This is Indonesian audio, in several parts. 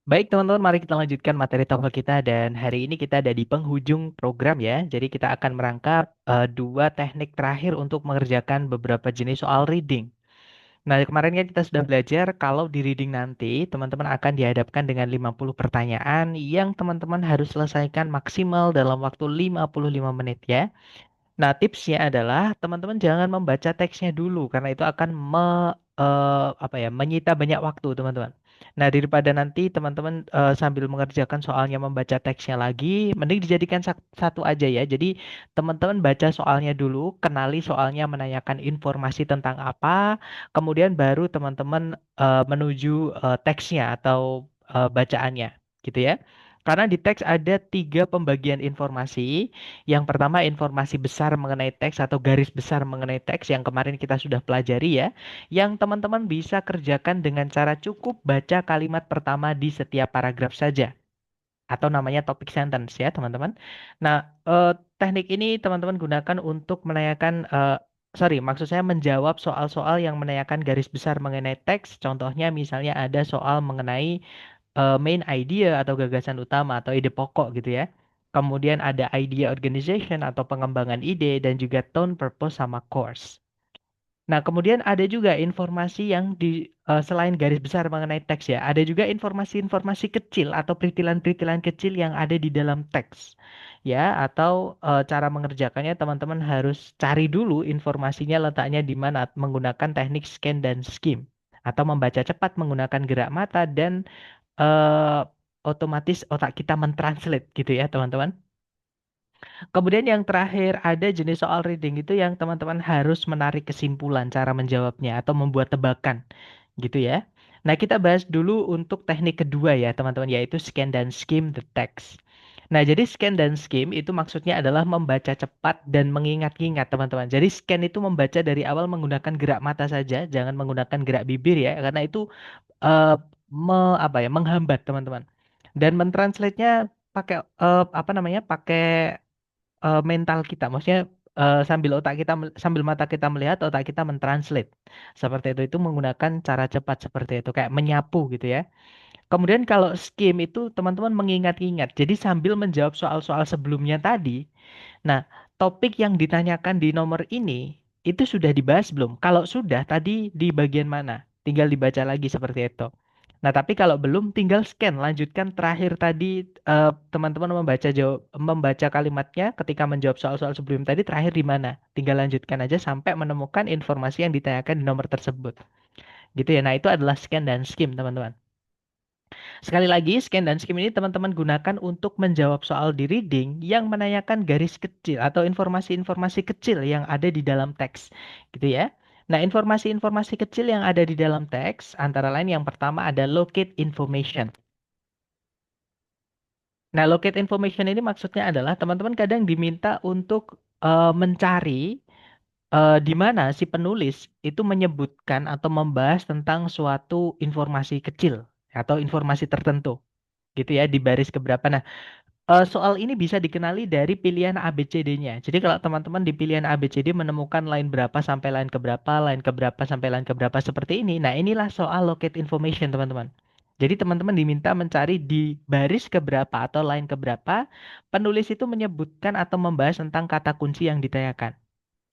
Baik teman-teman, mari kita lanjutkan materi TOEFL kita dan hari ini kita ada di penghujung program ya. Jadi kita akan merangkap dua teknik terakhir untuk mengerjakan beberapa jenis soal reading. Nah, kemarin kan kita sudah belajar kalau di reading nanti teman-teman akan dihadapkan dengan 50 pertanyaan yang teman-teman harus selesaikan maksimal dalam waktu 55 menit ya. Nah, tipsnya adalah teman-teman jangan membaca teksnya dulu karena itu akan menyita banyak waktu, teman-teman. Nah, daripada nanti teman-teman sambil mengerjakan soalnya membaca teksnya lagi, mending dijadikan satu aja ya. Jadi, teman-teman baca soalnya dulu, kenali soalnya menanyakan informasi tentang apa, kemudian baru teman-teman menuju teksnya atau bacaannya, gitu ya. Karena di teks ada tiga pembagian informasi. Yang pertama informasi besar mengenai teks atau garis besar mengenai teks yang kemarin kita sudah pelajari ya, yang teman-teman bisa kerjakan dengan cara cukup baca kalimat pertama di setiap paragraf saja atau namanya topic sentence ya teman-teman. Nah, teknik ini teman-teman gunakan untuk menanyakan maksud saya menjawab soal-soal yang menanyakan garis besar mengenai teks. Contohnya misalnya ada soal mengenai main idea atau gagasan utama atau ide pokok gitu ya. Kemudian ada idea organization atau pengembangan ide dan juga tone, purpose sama course. Nah, kemudian ada juga informasi yang selain garis besar mengenai teks ya, ada juga informasi-informasi kecil atau peritilan-peritilan kecil yang ada di dalam teks. Ya, atau cara mengerjakannya teman-teman harus cari dulu informasinya letaknya di mana menggunakan teknik scan dan skim atau membaca cepat menggunakan gerak mata dan eh, otomatis otak kita mentranslate gitu ya, teman-teman. Kemudian yang terakhir ada jenis soal reading itu yang teman-teman harus menarik kesimpulan cara menjawabnya atau membuat tebakan gitu ya. Nah, kita bahas dulu untuk teknik kedua ya, teman-teman, yaitu scan dan skim the text. Nah, jadi scan dan skim itu maksudnya adalah membaca cepat dan mengingat-ingat, teman-teman. Jadi scan itu membaca dari awal menggunakan gerak mata saja, jangan menggunakan gerak bibir ya, karena itu eh, menghambat, teman-teman. Dan mentranslate-nya pakai pakai mental kita. Maksudnya sambil mata kita melihat, otak kita mentranslate. Seperti itu menggunakan cara cepat seperti itu kayak menyapu gitu ya. Kemudian kalau skim itu teman-teman mengingat-ingat. Jadi sambil menjawab soal-soal sebelumnya tadi. Nah, topik yang ditanyakan di nomor ini itu sudah dibahas belum? Kalau sudah, tadi di bagian mana? Tinggal dibaca lagi seperti itu. Nah, tapi kalau belum, tinggal scan. Lanjutkan terakhir tadi teman-teman membaca kalimatnya ketika menjawab soal-soal sebelum tadi terakhir di mana. Tinggal lanjutkan aja sampai menemukan informasi yang ditanyakan di nomor tersebut. Gitu ya. Nah, itu adalah scan dan skim, teman-teman. Sekali lagi, scan dan skim ini teman-teman gunakan untuk menjawab soal di reading yang menanyakan garis kecil atau informasi-informasi kecil yang ada di dalam teks. Gitu ya. Nah, informasi-informasi kecil yang ada di dalam teks, antara lain yang pertama ada locate information. Nah, locate information ini maksudnya adalah teman-teman kadang diminta untuk mencari di mana si penulis itu menyebutkan atau membahas tentang suatu informasi kecil atau informasi tertentu gitu ya di baris keberapa. Nah, soal ini bisa dikenali dari pilihan ABCD-nya. Jadi kalau teman-teman di pilihan ABCD menemukan line berapa sampai line keberapa, line keberapa sampai line keberapa seperti ini. Nah, inilah soal locate information, teman-teman. Jadi teman-teman diminta mencari di baris keberapa atau line keberapa, penulis itu menyebutkan atau membahas tentang kata kunci yang ditanyakan.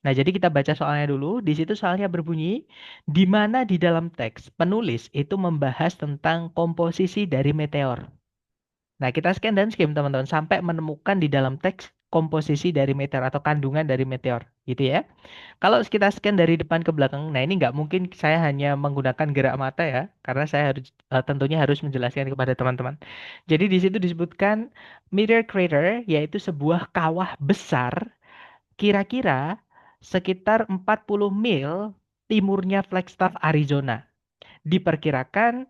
Nah, jadi kita baca soalnya dulu. Di situ soalnya berbunyi, di mana di dalam teks penulis itu membahas tentang komposisi dari meteor. Nah, kita scan dan skim teman-teman sampai menemukan di dalam teks komposisi dari meteor atau kandungan dari meteor, gitu ya. Kalau kita scan dari depan ke belakang, nah ini nggak mungkin saya hanya menggunakan gerak mata ya, karena saya harus tentunya harus menjelaskan kepada teman-teman. Jadi di situ disebutkan meteor crater, yaitu sebuah kawah besar, kira-kira sekitar 40 mil timurnya Flagstaff, Arizona. Diperkirakan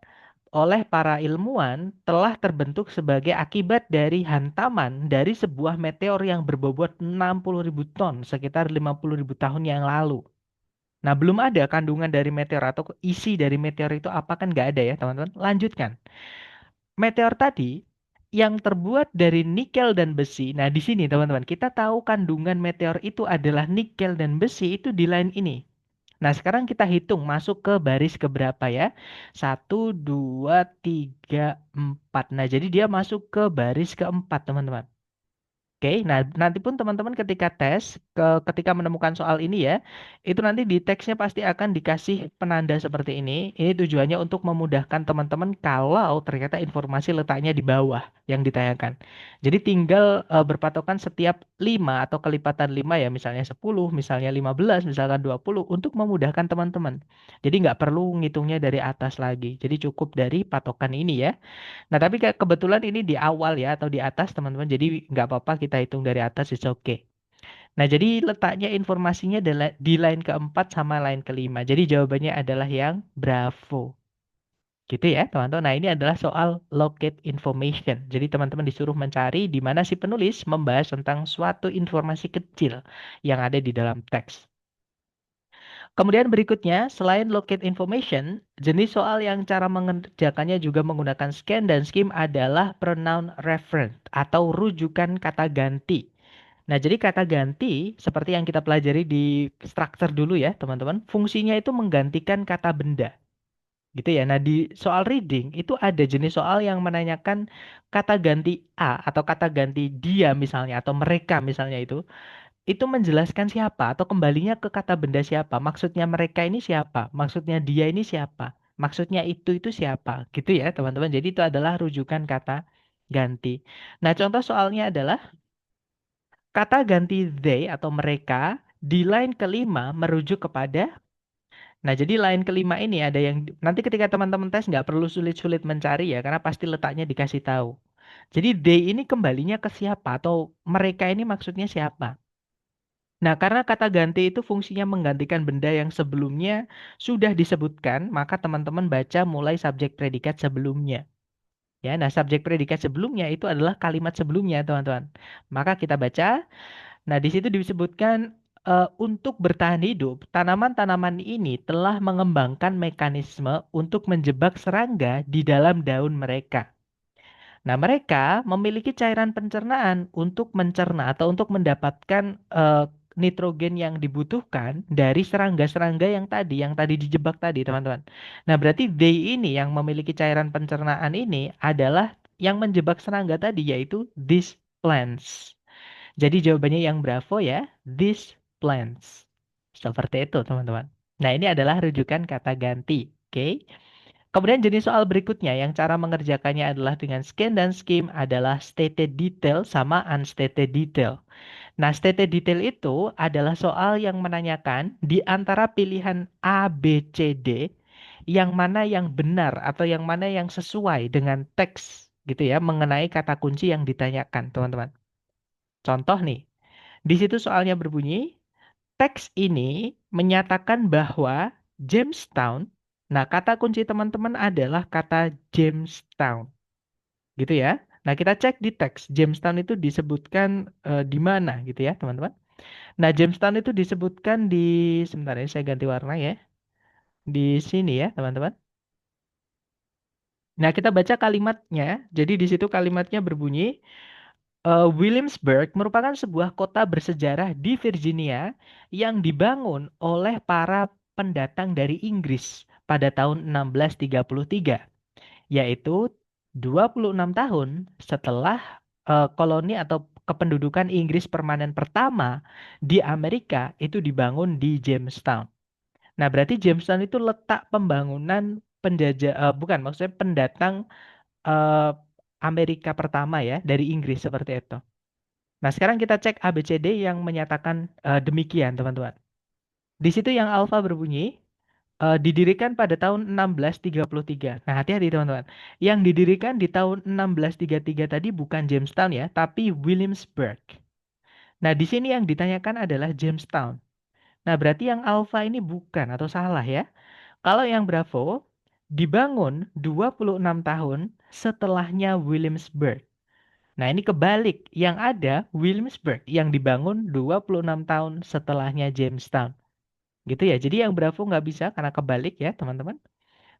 oleh para ilmuwan telah terbentuk sebagai akibat dari hantaman dari sebuah meteor yang berbobot 60.000 ton sekitar 50.000 tahun yang lalu. Nah, belum ada kandungan dari meteor atau isi dari meteor itu apa kan nggak ada ya, teman-teman. Lanjutkan. Meteor tadi yang terbuat dari nikel dan besi. Nah, di sini teman-teman, kita tahu kandungan meteor itu adalah nikel dan besi itu di line ini. Nah, sekarang kita hitung masuk ke baris keberapa ya? Satu, dua, tiga, empat. Nah, jadi dia masuk ke baris keempat, teman-teman. Oke, nah nanti pun teman-teman ketika ketika menemukan soal ini ya, itu nanti di teksnya pasti akan dikasih penanda seperti ini. Ini tujuannya untuk memudahkan teman-teman kalau ternyata informasi letaknya di bawah yang ditanyakan. Jadi tinggal berpatokan setiap 5 atau kelipatan 5 ya, misalnya 10, misalnya 15, misalkan 20 untuk memudahkan teman-teman. Jadi nggak perlu ngitungnya dari atas lagi. Jadi cukup dari patokan ini ya. Nah, tapi kayak kebetulan ini di awal ya atau di atas teman-teman. Jadi nggak apa-apa kita hitung dari atas, it's okay. Nah, jadi letaknya informasinya adalah di line keempat sama line kelima. Jadi jawabannya adalah yang Bravo. Gitu ya, teman-teman. Nah, ini adalah soal locate information. Jadi teman-teman disuruh mencari di mana si penulis membahas tentang suatu informasi kecil yang ada di dalam teks. Kemudian berikutnya, selain locate information, jenis soal yang cara mengerjakannya juga menggunakan scan dan skim adalah pronoun reference atau rujukan kata ganti. Nah, jadi kata ganti seperti yang kita pelajari di structure dulu ya, teman-teman. Fungsinya itu menggantikan kata benda. Gitu ya. Nah, di soal reading itu ada jenis soal yang menanyakan kata ganti a atau kata ganti dia misalnya atau mereka misalnya itu menjelaskan siapa atau kembalinya ke kata benda siapa. Maksudnya mereka ini siapa? Maksudnya dia ini siapa? Maksudnya itu siapa? Gitu ya, teman-teman. Jadi itu adalah rujukan kata ganti. Nah, contoh soalnya adalah kata ganti they atau mereka di line kelima merujuk kepada. Nah, jadi line kelima ini ada yang nanti ketika teman-teman tes nggak perlu sulit-sulit mencari ya, karena pasti letaknya dikasih tahu. Jadi they ini kembalinya ke siapa atau mereka ini maksudnya siapa? Nah, karena kata ganti itu fungsinya menggantikan benda yang sebelumnya sudah disebutkan, maka teman-teman baca mulai subjek predikat sebelumnya. Ya, nah subjek predikat sebelumnya itu adalah kalimat sebelumnya, teman-teman. Maka kita baca, nah di situ disebutkan untuk bertahan hidup, tanaman-tanaman ini telah mengembangkan mekanisme untuk menjebak serangga di dalam daun mereka. Nah, mereka memiliki cairan pencernaan untuk mencerna atau untuk mendapatkan nitrogen yang dibutuhkan dari serangga-serangga yang tadi dijebak tadi, teman-teman. Nah, berarti they ini yang memiliki cairan pencernaan ini adalah yang menjebak serangga tadi, yaitu these plants. Jadi jawabannya yang bravo ya, these plants. Seperti itu, teman-teman. Nah, ini adalah rujukan kata ganti. Oke. Kemudian jenis soal berikutnya yang cara mengerjakannya adalah dengan scan dan skim adalah stated detail sama unstated detail. Nah, stated detail itu adalah soal yang menanyakan di antara pilihan A, B, C, D, yang mana yang benar atau yang mana yang sesuai dengan teks gitu ya, mengenai kata kunci yang ditanyakan, teman-teman. Contoh nih, di situ soalnya berbunyi, teks ini menyatakan bahwa Jamestown, nah kata kunci teman-teman adalah kata Jamestown, gitu ya. Nah kita cek di teks, Jamestown itu disebutkan di mana gitu ya teman-teman. Nah Jamestown itu disebutkan di, sebentar ya saya ganti warna ya, di sini ya teman-teman. Nah kita baca kalimatnya, jadi di situ kalimatnya berbunyi, Williamsburg merupakan sebuah kota bersejarah di Virginia yang dibangun oleh para pendatang dari Inggris pada tahun 1633, yaitu 26 tahun setelah koloni atau kependudukan Inggris permanen pertama di Amerika itu dibangun di Jamestown. Nah, berarti Jamestown itu letak pembangunan penjajah, bukan, maksudnya pendatang eh, Amerika pertama ya dari Inggris seperti itu. Nah, sekarang kita cek ABCD yang menyatakan demikian, teman-teman. Di situ yang alfa berbunyi didirikan pada tahun 1633. Nah, hati-hati, teman-teman. Yang didirikan di tahun 1633 tadi bukan Jamestown ya, tapi Williamsburg. Nah, di sini yang ditanyakan adalah Jamestown. Nah, berarti yang alfa ini bukan atau salah ya. Kalau yang Bravo dibangun 26 tahun setelahnya Williamsburg. Nah, ini kebalik. Yang ada Williamsburg yang dibangun 26 tahun setelahnya Jamestown. Gitu ya. Jadi yang Bravo nggak bisa karena kebalik ya, teman-teman.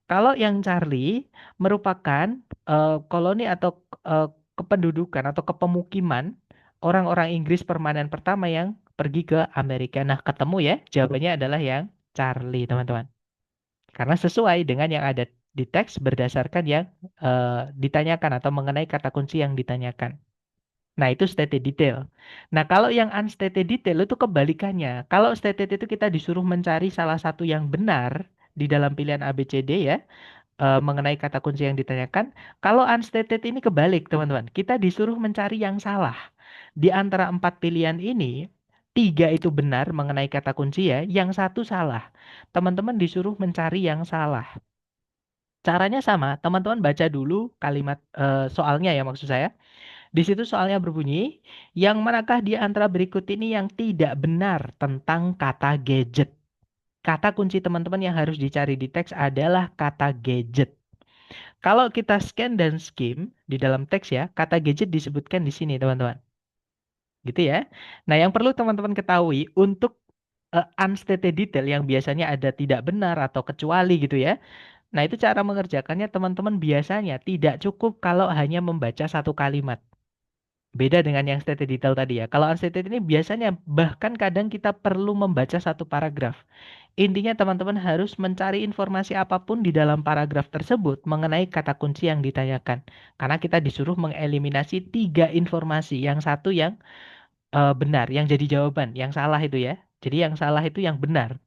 Kalau yang Charlie merupakan koloni atau eh, kependudukan atau kepemukiman orang-orang Inggris permanen pertama yang pergi ke Amerika. Nah, ketemu ya. Jawabannya adalah yang Charlie, teman-teman. Karena sesuai dengan yang ada di teks berdasarkan yang ditanyakan atau mengenai kata kunci yang ditanyakan. Nah, itu stated detail. Nah, kalau yang unstated detail itu kebalikannya. Kalau stated itu kita disuruh mencari salah satu yang benar di dalam pilihan A, B, C, D ya, mengenai kata kunci yang ditanyakan. Kalau unstated ini kebalik, teman-teman. Kita disuruh mencari yang salah. Di antara empat pilihan ini, tiga itu benar mengenai kata kunci ya, yang satu salah. Teman-teman disuruh mencari yang salah. Caranya sama, teman-teman baca dulu kalimat soalnya ya maksud saya. Di situ soalnya berbunyi, yang manakah di antara berikut ini yang tidak benar tentang kata gadget? Kata kunci teman-teman yang harus dicari di teks adalah kata gadget. Kalau kita scan dan skim di dalam teks ya, kata gadget disebutkan di sini teman-teman. Gitu ya. Nah, yang perlu teman-teman ketahui untuk unstated detail yang biasanya ada tidak benar atau kecuali gitu ya. Nah, itu cara mengerjakannya teman-teman biasanya tidak cukup kalau hanya membaca satu kalimat. Beda dengan yang stated detail tadi ya. Kalau unstated ini biasanya bahkan kadang kita perlu membaca satu paragraf. Intinya teman-teman harus mencari informasi apapun di dalam paragraf tersebut mengenai kata kunci yang ditanyakan. Karena kita disuruh mengeliminasi tiga informasi. Yang satu yang benar, yang jadi jawaban. Yang salah itu ya. Jadi yang salah itu yang benar.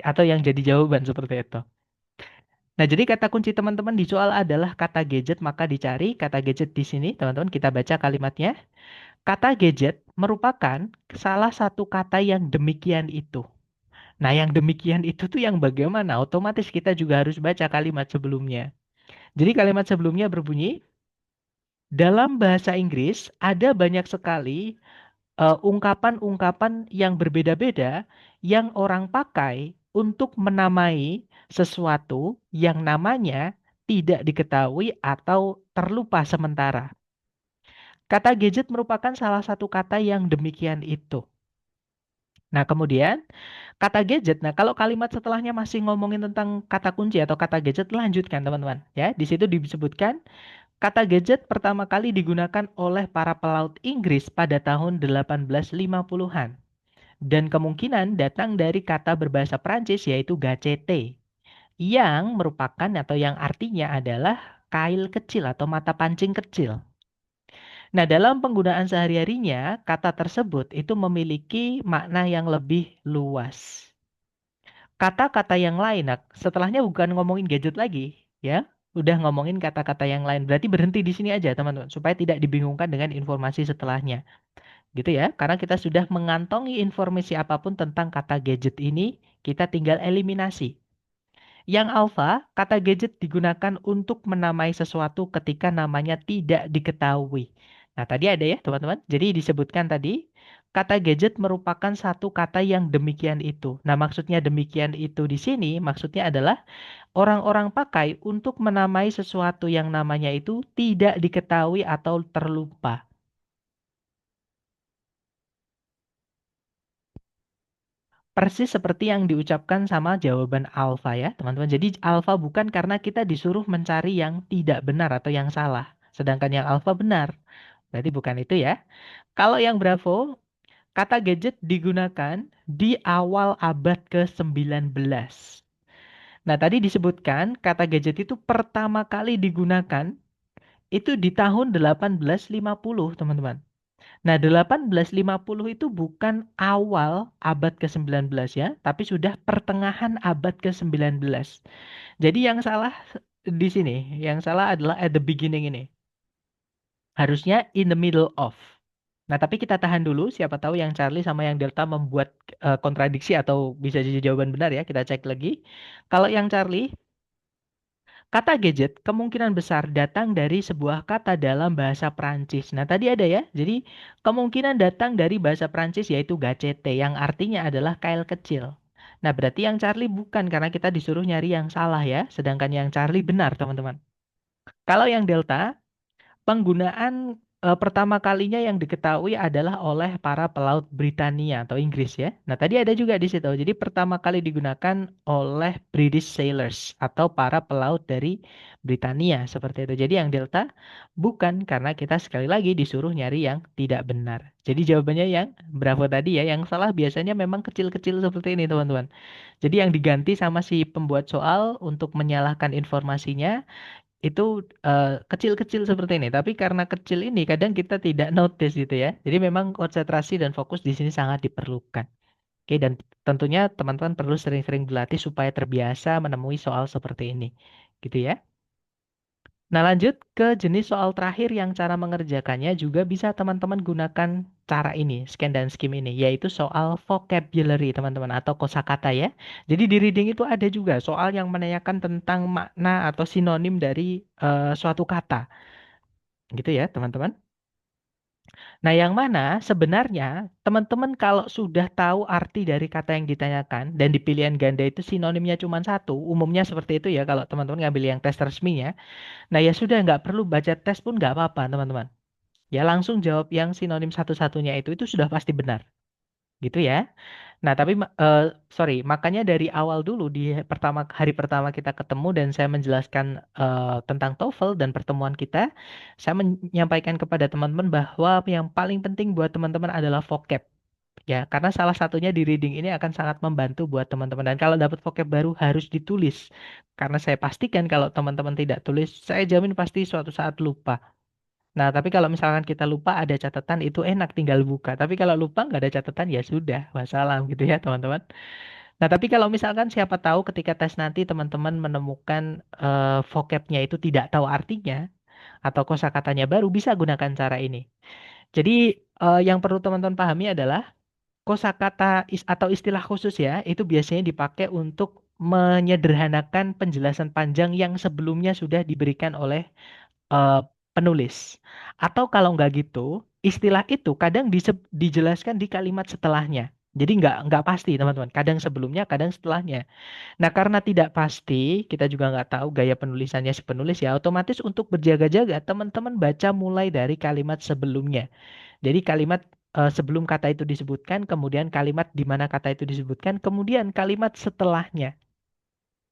Atau yang jadi jawaban seperti itu. Nah, jadi kata kunci teman-teman di soal adalah kata gadget, maka dicari kata gadget di sini. Teman-teman kita baca kalimatnya. Kata gadget merupakan salah satu kata yang demikian itu. Nah, yang demikian itu tuh yang bagaimana? Otomatis kita juga harus baca kalimat sebelumnya. Jadi kalimat sebelumnya berbunyi, dalam bahasa Inggris ada banyak sekali ungkapan-ungkapan yang berbeda-beda yang orang pakai untuk menamai sesuatu yang namanya tidak diketahui atau terlupa sementara. Kata gadget merupakan salah satu kata yang demikian itu. Nah, kemudian kata gadget. Nah, kalau kalimat setelahnya masih ngomongin tentang kata kunci atau kata gadget, lanjutkan teman-teman. Ya, di situ disebutkan kata gadget pertama kali digunakan oleh para pelaut Inggris pada tahun 1850-an. Dan kemungkinan datang dari kata berbahasa Prancis yaitu gacete, yang merupakan atau yang artinya adalah kail kecil atau mata pancing kecil. Nah, dalam penggunaan sehari-harinya, kata tersebut itu memiliki makna yang lebih luas. Kata-kata yang lain, nah, setelahnya bukan ngomongin gadget lagi, ya. Udah ngomongin kata-kata yang lain. Berarti berhenti di sini aja, teman-teman, supaya tidak dibingungkan dengan informasi setelahnya. Gitu ya. Karena kita sudah mengantongi informasi apapun tentang kata gadget ini, kita tinggal eliminasi. Yang alfa, kata gadget digunakan untuk menamai sesuatu ketika namanya tidak diketahui. Nah, tadi ada ya, teman-teman. Jadi disebutkan tadi, kata gadget merupakan satu kata yang demikian itu. Nah, maksudnya demikian itu di sini, maksudnya adalah orang-orang pakai untuk menamai sesuatu yang namanya itu tidak diketahui atau terlupa. Persis seperti yang diucapkan sama jawaban alfa ya, teman-teman. Jadi alfa bukan karena kita disuruh mencari yang tidak benar atau yang salah. Sedangkan yang alfa benar. Berarti bukan itu ya. Kalau yang bravo, kata gadget digunakan di awal abad ke-19. Nah, tadi disebutkan kata gadget itu pertama kali digunakan itu di tahun 1850, teman-teman. Nah, 1850 itu bukan awal abad ke-19 ya, tapi sudah pertengahan abad ke-19. Jadi yang salah di sini, yang salah adalah at the beginning ini. Harusnya in the middle of. Nah, tapi kita tahan dulu, siapa tahu yang Charlie sama yang Delta membuat kontradiksi atau bisa jadi jawaban benar ya, kita cek lagi. Kalau yang Charlie, kata gadget kemungkinan besar datang dari sebuah kata dalam bahasa Prancis. Nah, tadi ada ya. Jadi, kemungkinan datang dari bahasa Prancis yaitu gacete yang artinya adalah kail kecil. Nah, berarti yang Charlie bukan karena kita disuruh nyari yang salah ya. Sedangkan yang Charlie benar, teman-teman. Kalau yang Delta, penggunaan Pertama kalinya yang diketahui adalah oleh para pelaut Britania atau Inggris ya. Nah, tadi ada juga di situ. Jadi pertama kali digunakan oleh British sailors atau para pelaut dari Britania seperti itu. Jadi yang delta bukan, karena kita sekali lagi disuruh nyari yang tidak benar. Jadi jawabannya yang Bravo tadi ya. Yang salah biasanya memang kecil-kecil seperti ini, teman-teman. Jadi yang diganti sama si pembuat soal untuk menyalahkan informasinya itu kecil-kecil seperti ini. Tapi karena kecil ini kadang kita tidak notice gitu ya. Jadi memang konsentrasi dan fokus di sini sangat diperlukan. Oke, dan tentunya teman-teman perlu sering-sering berlatih supaya terbiasa menemui soal seperti ini. Gitu ya. Nah, lanjut ke jenis soal terakhir yang cara mengerjakannya juga bisa teman-teman gunakan cara ini, scan dan skim ini, yaitu soal vocabulary, teman-teman, atau kosakata ya. Jadi di reading itu ada juga soal yang menanyakan tentang makna atau sinonim dari suatu kata. Gitu ya, teman-teman. Nah, yang mana sebenarnya teman-teman kalau sudah tahu arti dari kata yang ditanyakan dan di pilihan ganda itu sinonimnya cuma satu, umumnya seperti itu ya kalau teman-teman ngambil yang tes resminya. Nah, ya sudah nggak perlu baca tes pun nggak apa-apa, teman-teman. Ya langsung jawab yang sinonim satu-satunya itu sudah pasti benar. Gitu ya. Nah, tapi sorry, makanya dari awal dulu di hari pertama kita ketemu dan saya menjelaskan tentang TOEFL dan pertemuan kita, saya menyampaikan kepada teman-teman bahwa yang paling penting buat teman-teman adalah vocab. Ya, karena salah satunya di reading ini akan sangat membantu buat teman-teman. Dan kalau dapat vocab baru harus ditulis. Karena saya pastikan kalau teman-teman tidak tulis, saya jamin pasti suatu saat lupa. Nah, tapi kalau misalkan kita lupa ada catatan itu enak tinggal buka. Tapi kalau lupa nggak ada catatan ya sudah, wassalam gitu ya teman-teman. Nah, tapi kalau misalkan siapa tahu ketika tes nanti teman-teman menemukan vocabnya itu tidak tahu artinya atau kosakatanya baru bisa gunakan cara ini. Jadi yang perlu teman-teman pahami adalah kosakata atau istilah khusus ya itu biasanya dipakai untuk menyederhanakan penjelasan panjang yang sebelumnya sudah diberikan oleh eh, penulis. Atau kalau nggak gitu, istilah itu kadang dijelaskan di kalimat setelahnya. Jadi nggak pasti teman-teman. Kadang sebelumnya, kadang setelahnya. Nah karena tidak pasti, kita juga nggak tahu gaya penulisannya si penulis ya. Otomatis untuk berjaga-jaga, teman-teman baca mulai dari kalimat sebelumnya. Jadi kalimat sebelum kata itu disebutkan, kemudian kalimat di mana kata itu disebutkan, kemudian kalimat setelahnya.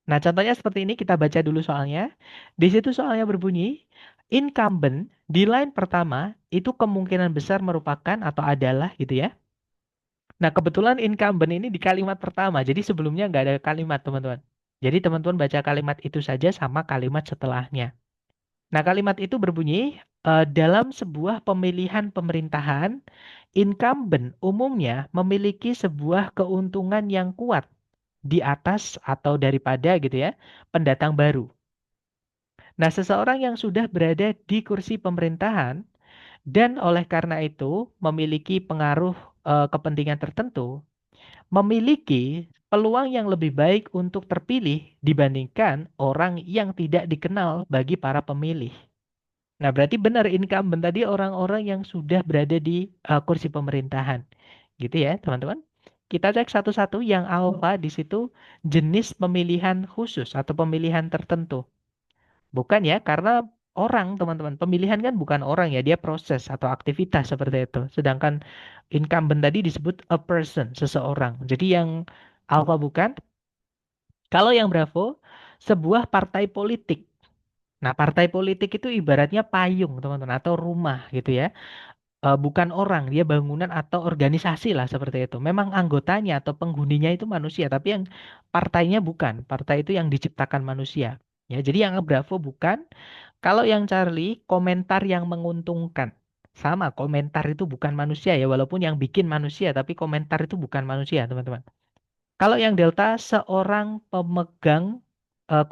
Nah, contohnya seperti ini, kita baca dulu soalnya. Di situ soalnya berbunyi, incumbent di line pertama itu kemungkinan besar merupakan atau adalah gitu ya. Nah, kebetulan incumbent ini di kalimat pertama, jadi sebelumnya nggak ada kalimat, teman-teman. Jadi teman-teman baca kalimat itu saja sama kalimat setelahnya. Nah, kalimat itu berbunyi, dalam sebuah pemilihan pemerintahan, incumbent umumnya memiliki sebuah keuntungan yang kuat di atas atau daripada gitu ya, pendatang baru. Nah, seseorang yang sudah berada di kursi pemerintahan dan oleh karena itu memiliki pengaruh kepentingan tertentu, memiliki peluang yang lebih baik untuk terpilih dibandingkan orang yang tidak dikenal bagi para pemilih. Nah, berarti benar incumbent tadi orang-orang yang sudah berada di kursi pemerintahan. Gitu ya, teman-teman. Kita cek satu-satu yang alpha di situ jenis pemilihan khusus atau pemilihan tertentu. Bukan ya, karena orang, teman-teman. Pemilihan kan bukan orang ya, dia proses atau aktivitas seperti itu. Sedangkan incumbent tadi disebut a person, seseorang. Jadi yang alpha bukan. Kalau yang bravo, sebuah partai politik. Nah, partai politik itu ibaratnya payung, teman-teman, atau rumah gitu ya. Bukan orang, dia bangunan atau organisasi lah seperti itu. Memang anggotanya atau penghuninya itu manusia, tapi yang partainya bukan. Partai itu yang diciptakan manusia. Ya, jadi yang Bravo bukan. Kalau yang Charlie, komentar yang menguntungkan. Sama, komentar itu bukan manusia ya, walaupun yang bikin manusia, tapi komentar itu bukan manusia, teman-teman. Kalau yang Delta, seorang pemegang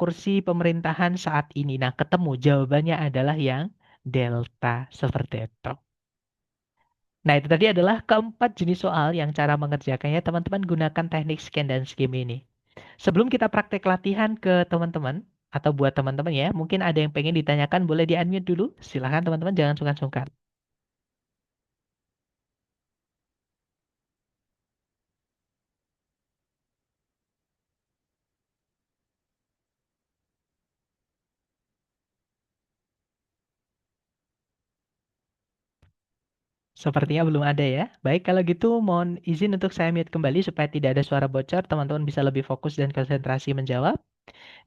kursi pemerintahan saat ini. Nah, ketemu jawabannya adalah yang Delta, seperti itu. Nah, itu tadi adalah keempat jenis soal yang cara mengerjakannya teman-teman gunakan teknik scan dan skim ini. Sebelum kita praktek latihan ke teman-teman, atau buat teman-teman ya, mungkin ada yang pengen ditanyakan, boleh di-unmute dulu. Silahkan teman-teman, jangan sungkan-sungkan. Sepertinya belum ada ya. Baik, kalau gitu mohon izin untuk saya mute kembali supaya tidak ada suara bocor, teman-teman bisa lebih fokus dan konsentrasi menjawab.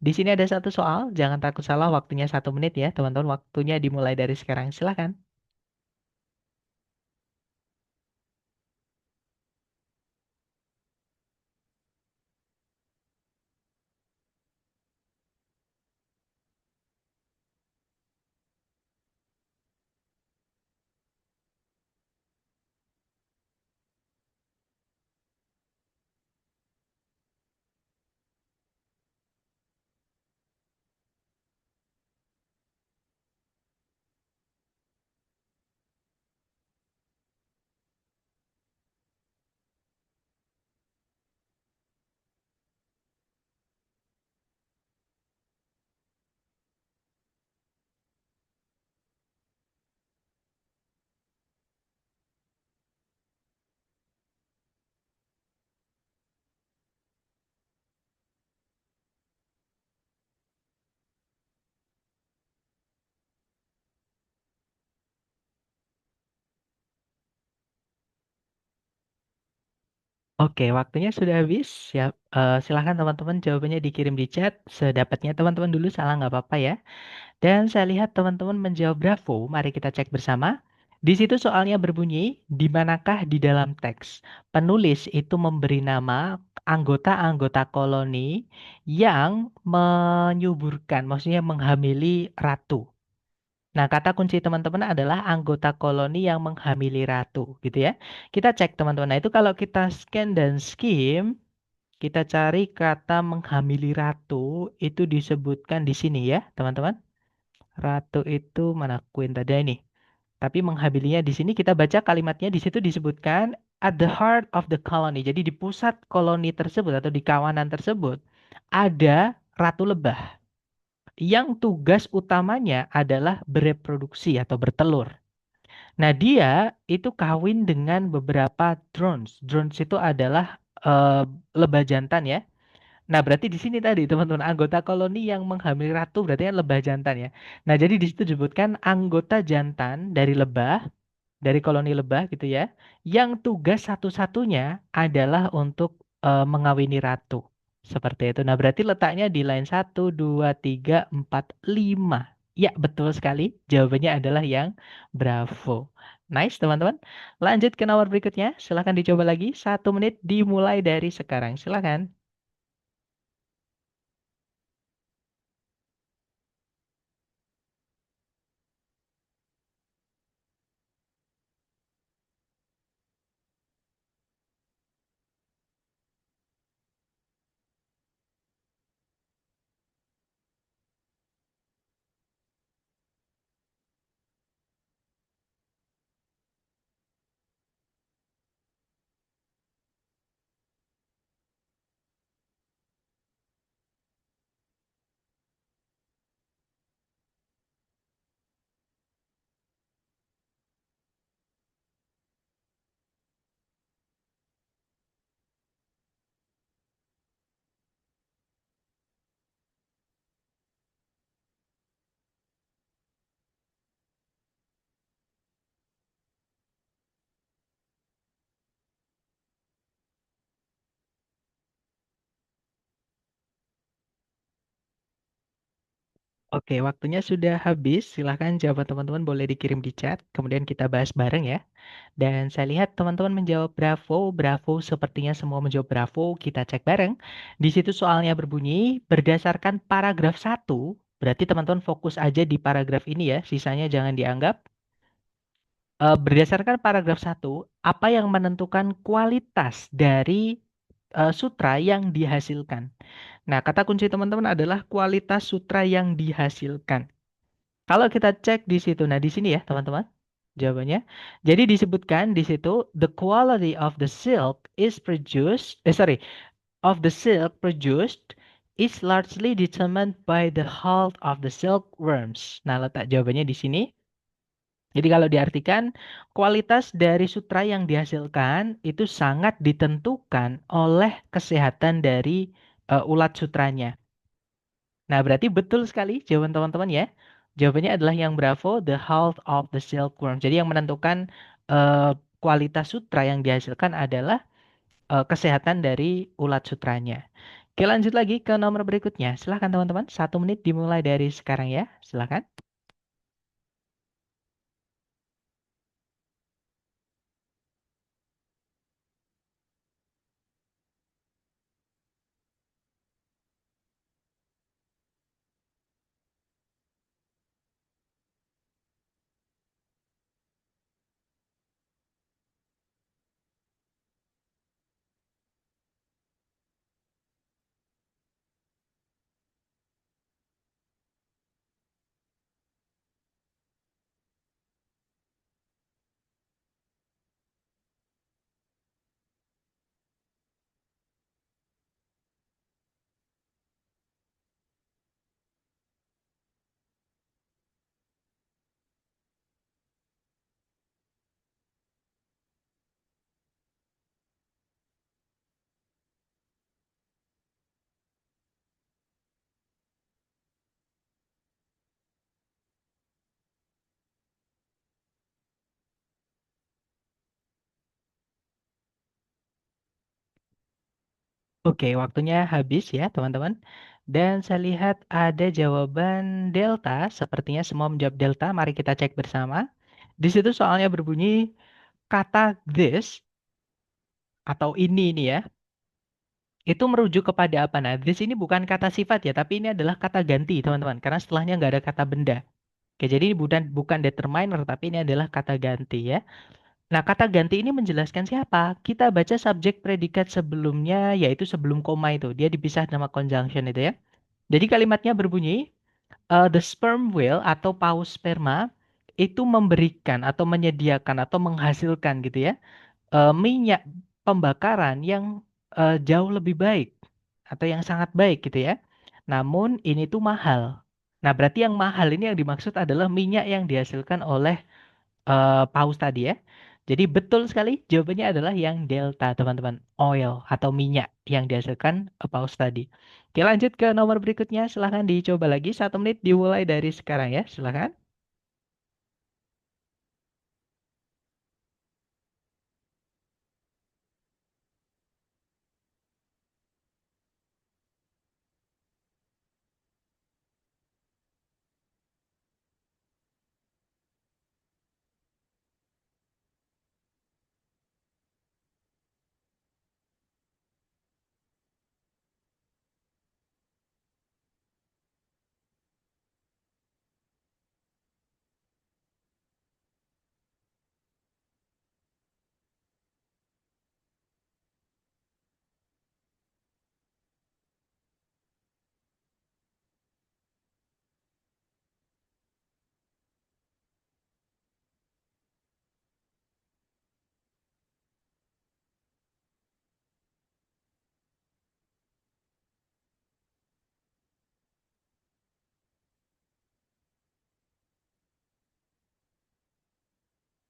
Di sini ada satu soal, jangan takut salah, waktunya 1 menit ya, teman-teman. Waktunya dimulai dari sekarang, silakan. Oke, waktunya sudah habis. Siap. Silahkan teman-teman jawabannya dikirim di chat. Sedapatnya teman-teman dulu salah nggak apa-apa ya. Dan saya lihat teman-teman menjawab bravo. Mari kita cek bersama. Di situ soalnya berbunyi, di manakah di dalam teks penulis itu memberi nama anggota-anggota koloni yang menyuburkan, maksudnya menghamili ratu. Nah, kata kunci teman-teman adalah anggota koloni yang menghamili ratu, gitu ya. Kita cek teman-teman. Nah, itu kalau kita scan dan skim, kita cari kata menghamili ratu, itu disebutkan di sini ya, teman-teman. Ratu itu mana Queen tadi ini. Tapi menghamilinya di sini kita baca kalimatnya di situ disebutkan at the heart of the colony. Jadi di pusat koloni tersebut atau di kawanan tersebut ada ratu lebah yang tugas utamanya adalah bereproduksi atau bertelur. Nah, dia itu kawin dengan beberapa drones. Drones itu adalah eh, lebah jantan ya. Nah, berarti di sini tadi teman-teman anggota koloni yang menghamili ratu berarti kan lebah jantan ya. Nah, jadi di situ disebutkan anggota jantan dari lebah, dari koloni lebah gitu ya, yang tugas satu-satunya adalah untuk mengawini ratu. Seperti itu. Nah, berarti letaknya di line 1, 2, 3, 4, 5. Ya, betul sekali. Jawabannya adalah yang bravo. Nice, teman-teman. Lanjut ke nomor berikutnya. Silahkan dicoba lagi. 1 menit dimulai dari sekarang. Silahkan. Oke, waktunya sudah habis. Silahkan jawaban teman-teman boleh dikirim di chat. Kemudian kita bahas bareng ya. Dan saya lihat teman-teman menjawab bravo. Bravo sepertinya semua menjawab bravo. Kita cek bareng. Di situ soalnya berbunyi berdasarkan paragraf 1. Berarti teman-teman fokus aja di paragraf ini ya. Sisanya jangan dianggap. Berdasarkan paragraf 1, apa yang menentukan kualitas dari sutra yang dihasilkan? Nah, kata kunci teman-teman adalah kualitas sutra yang dihasilkan. Kalau kita cek di situ, nah di sini ya teman-teman, jawabannya. Jadi disebutkan di situ, the quality of the silk is produced, of the silk produced is largely determined by the health of the silkworms. Nah, letak jawabannya di sini. Jadi kalau diartikan, kualitas dari sutra yang dihasilkan itu sangat ditentukan oleh kesehatan dari ulat sutranya. Nah, berarti betul sekali jawaban teman-teman ya. Jawabannya adalah yang bravo, the health of the silkworm. Jadi yang menentukan eh, kualitas sutra yang dihasilkan adalah kesehatan dari ulat sutranya. Oke, lanjut lagi ke nomor berikutnya. Silahkan teman-teman, 1 menit dimulai dari sekarang ya. Silahkan. Oke, waktunya habis ya, teman-teman. Dan saya lihat ada jawaban delta. Sepertinya semua menjawab delta. Mari kita cek bersama. Di situ soalnya berbunyi kata this atau ini nih ya. Itu merujuk kepada apa? Nah, this ini bukan kata sifat ya, tapi ini adalah kata ganti, teman-teman. Karena setelahnya nggak ada kata benda. Oke, jadi ini bukan bukan determiner, tapi ini adalah kata ganti ya. Nah, kata ganti ini menjelaskan siapa? Kita baca subjek predikat sebelumnya, yaitu sebelum koma itu. Dia dipisah nama conjunction itu ya. Jadi kalimatnya berbunyi, the sperm whale atau paus sperma itu memberikan atau menyediakan atau menghasilkan gitu ya, minyak pembakaran yang jauh lebih baik atau yang sangat baik gitu ya. Namun ini tuh mahal. Nah, berarti yang mahal ini yang dimaksud adalah minyak yang dihasilkan oleh paus tadi ya. Jadi betul sekali jawabannya adalah yang delta teman-teman. Oil atau minyak yang dihasilkan paus tadi. Oke, lanjut ke nomor berikutnya. Silahkan dicoba lagi. 1 menit dimulai dari sekarang ya. Silahkan.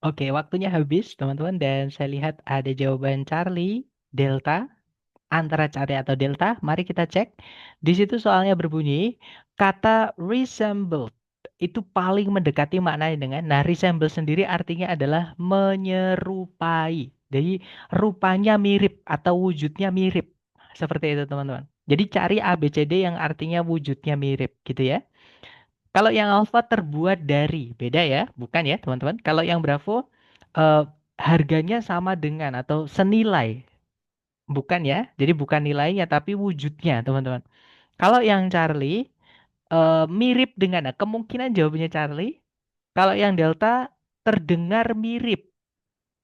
Oke, waktunya habis teman-teman dan saya lihat ada jawaban Charlie, delta, antara Charlie atau delta. Mari kita cek. Di situ soalnya berbunyi kata resembled itu paling mendekati maknanya dengan, nah, resemble sendiri artinya adalah menyerupai. Jadi rupanya mirip atau wujudnya mirip. Seperti itu teman-teman. Jadi cari A, B, C, D yang artinya wujudnya mirip gitu ya. Kalau yang alfa terbuat dari, beda ya, bukan ya teman-teman. Kalau yang Bravo eh, harganya sama dengan atau senilai, bukan ya. Jadi bukan nilainya tapi wujudnya teman-teman. Kalau yang Charlie mirip dengan, nah, kemungkinan jawabannya Charlie. Kalau yang Delta terdengar mirip.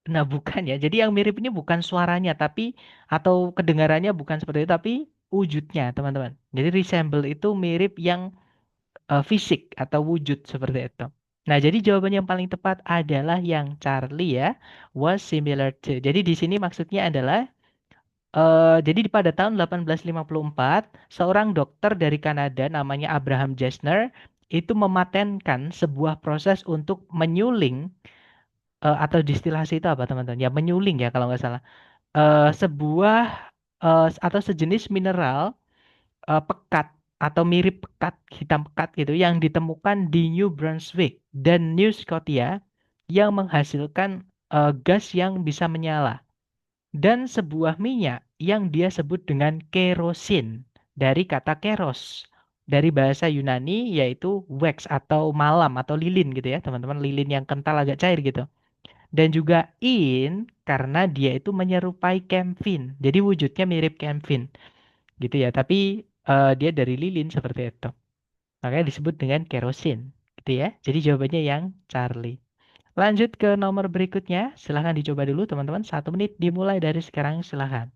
Nah, bukan ya. Jadi yang mirip ini bukan suaranya tapi atau kedengarannya bukan seperti itu tapi wujudnya teman-teman. Jadi resemble itu mirip yang fisik atau wujud seperti itu. Nah, jadi jawaban yang paling tepat adalah yang Charlie ya, was similar to. Jadi di sini maksudnya adalah jadi pada tahun 1854 seorang dokter dari Kanada namanya Abraham Jesner itu mematenkan sebuah proses untuk menyuling atau distilasi itu apa teman-teman? Ya menyuling ya kalau nggak salah. Sebuah atau sejenis mineral pekat atau mirip pekat, hitam pekat gitu yang ditemukan di New Brunswick dan New Scotia yang menghasilkan gas yang bisa menyala dan sebuah minyak yang dia sebut dengan kerosin dari kata keros dari bahasa Yunani yaitu wax atau malam atau lilin gitu ya teman-teman, lilin yang kental agak cair gitu. Dan juga in karena dia itu menyerupai kamfin, jadi wujudnya mirip kamfin gitu ya, tapi dia dari lilin seperti itu, makanya disebut dengan kerosin gitu ya. Jadi jawabannya yang Charlie. Lanjut ke nomor berikutnya, silahkan dicoba dulu teman-teman. 1 menit dimulai dari sekarang, silahkan.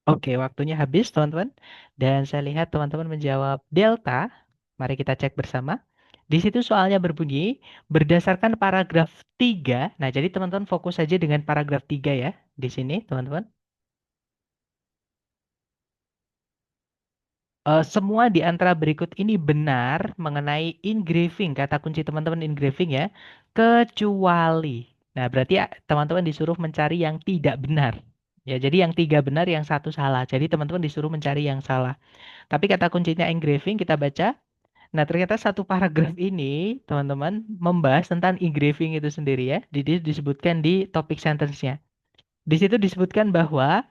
Oke, waktunya habis teman-teman. Dan saya lihat teman-teman menjawab delta. Mari kita cek bersama. Di situ soalnya berbunyi berdasarkan paragraf 3. Nah, jadi teman-teman fokus saja dengan paragraf 3 ya. Di sini teman-teman. Semua di antara berikut ini benar mengenai engraving. Kata kunci teman-teman engraving ya. Kecuali. Nah, berarti ya, teman-teman disuruh mencari yang tidak benar. Ya, jadi yang tiga benar, yang satu salah. Jadi teman-teman disuruh mencari yang salah. Tapi kata kuncinya engraving kita baca. Nah, ternyata satu paragraf ini, teman-teman, membahas tentang engraving itu sendiri ya. Disebutkan di topik sentence-nya. Di situ disebutkan bahwa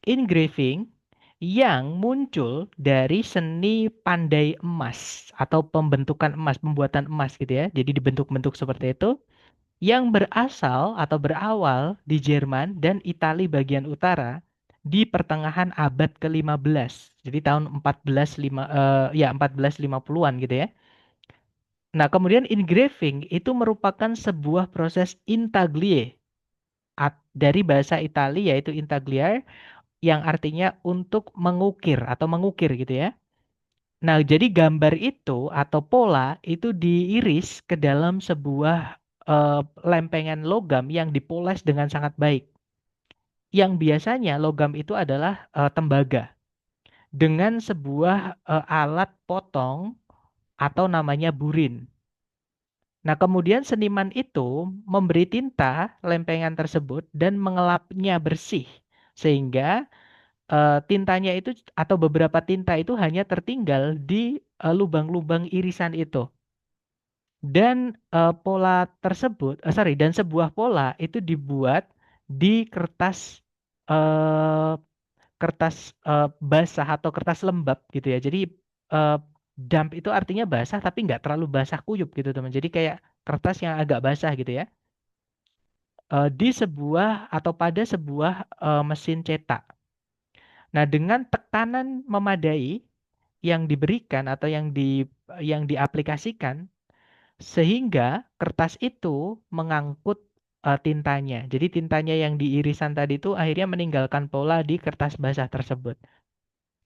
engraving yang muncul dari seni pandai emas atau pembentukan emas, pembuatan emas gitu ya. Jadi dibentuk-bentuk seperti itu yang berasal atau berawal di Jerman dan Italia bagian utara di pertengahan abad ke-15. Jadi tahun 1450-an gitu ya. Nah, kemudian engraving itu merupakan sebuah proses intaglier dari bahasa Italia yaitu intagliare yang artinya untuk mengukir atau mengukir gitu ya. Nah, jadi gambar itu atau pola itu diiris ke dalam sebuah lempengan logam yang dipoles dengan sangat baik. Yang biasanya logam itu adalah tembaga dengan sebuah alat potong atau namanya burin. Nah, kemudian seniman itu memberi tinta lempengan tersebut dan mengelapnya bersih sehingga tintanya itu atau beberapa tinta itu hanya tertinggal di lubang-lubang irisan itu. Dan pola tersebut, sorry, dan sebuah pola itu dibuat di eh, kertas basah atau kertas lembab gitu ya. Jadi eh, damp itu artinya basah tapi nggak terlalu basah kuyup gitu teman. Jadi kayak kertas yang agak basah gitu ya. Di sebuah atau pada sebuah mesin cetak. Nah, dengan tekanan memadai yang diberikan atau yang diaplikasikan sehingga kertas itu mengangkut tintanya. Jadi tintanya yang di irisan tadi itu akhirnya meninggalkan pola di kertas basah tersebut.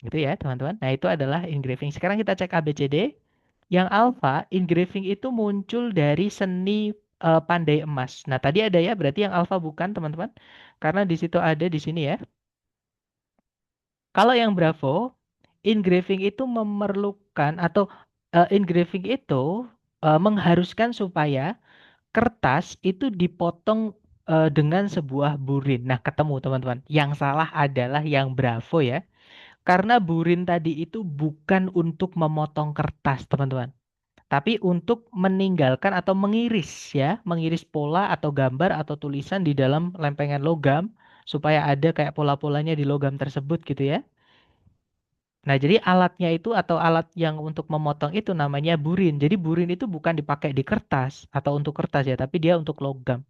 Gitu ya, teman-teman. Nah, itu adalah engraving. Sekarang kita cek ABCD. Yang alpha, engraving itu muncul dari seni pandai emas. Nah, tadi ada ya, berarti yang alpha bukan, teman-teman. Karena di situ ada di sini ya. Kalau yang Bravo, engraving itu memerlukan atau engraving itu mengharuskan supaya kertas itu dipotong dengan sebuah burin. Nah, ketemu teman-teman. Yang salah adalah yang Bravo ya. Karena burin tadi itu bukan untuk memotong kertas, teman-teman. Tapi untuk meninggalkan atau mengiris ya, mengiris pola atau gambar atau tulisan di dalam lempengan logam supaya ada kayak pola-polanya di logam tersebut gitu ya. Nah, jadi alatnya itu atau alat yang untuk memotong itu namanya burin. Jadi burin itu bukan dipakai di kertas atau untuk kertas ya, tapi dia untuk logam.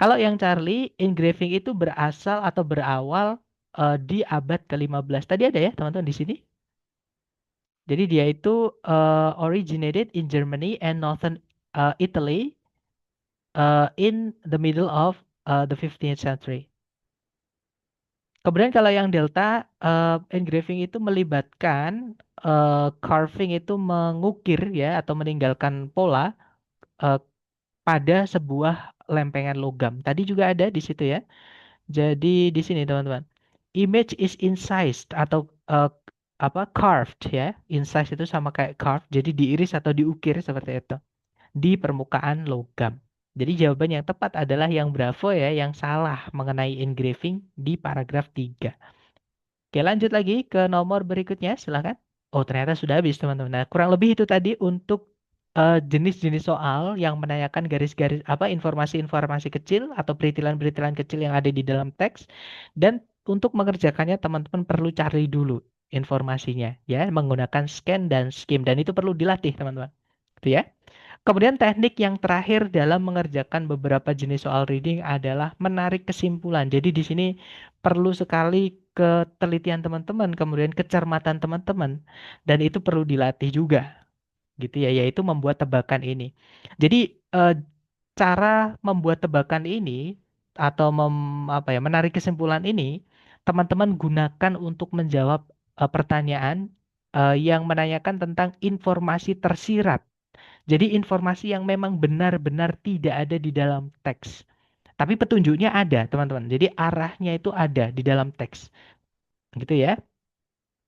Kalau yang Charlie, engraving itu berasal atau berawal di abad ke-15. Tadi ada ya, teman-teman di sini. Jadi dia itu originated in Germany and northern Italy in the middle of the 15th century. Kemudian kalau yang Delta, engraving itu melibatkan carving itu mengukir ya atau meninggalkan pola eh, pada sebuah lempengan logam. Tadi juga ada di situ ya. Jadi di sini teman-teman. Image is incised atau apa carved ya. Incised itu sama kayak carved. Jadi diiris atau diukir seperti itu di permukaan logam. Jadi jawaban yang tepat adalah yang Bravo ya, yang salah mengenai engraving di paragraf 3. Oke, lanjut lagi ke nomor berikutnya, silakan. Oh, ternyata sudah habis, teman-teman. Nah, kurang lebih itu tadi untuk jenis-jenis soal yang menanyakan garis-garis apa informasi-informasi kecil atau peritilan-peritilan kecil yang ada di dalam teks. Dan untuk mengerjakannya, teman-teman perlu cari dulu informasinya, ya, menggunakan scan dan skim. Dan itu perlu dilatih, teman-teman. Gitu ya. Kemudian teknik yang terakhir dalam mengerjakan beberapa jenis soal reading adalah menarik kesimpulan. Jadi di sini perlu sekali ketelitian teman-teman, kemudian kecermatan teman-teman, dan itu perlu dilatih juga, gitu ya, yaitu membuat tebakan ini. Jadi cara membuat tebakan ini atau apa ya, menarik kesimpulan ini, teman-teman gunakan untuk menjawab pertanyaan yang menanyakan tentang informasi tersirat. Jadi informasi yang memang benar-benar tidak ada di dalam teks. Tapi petunjuknya ada, teman-teman. Jadi arahnya itu ada di dalam teks. Gitu ya.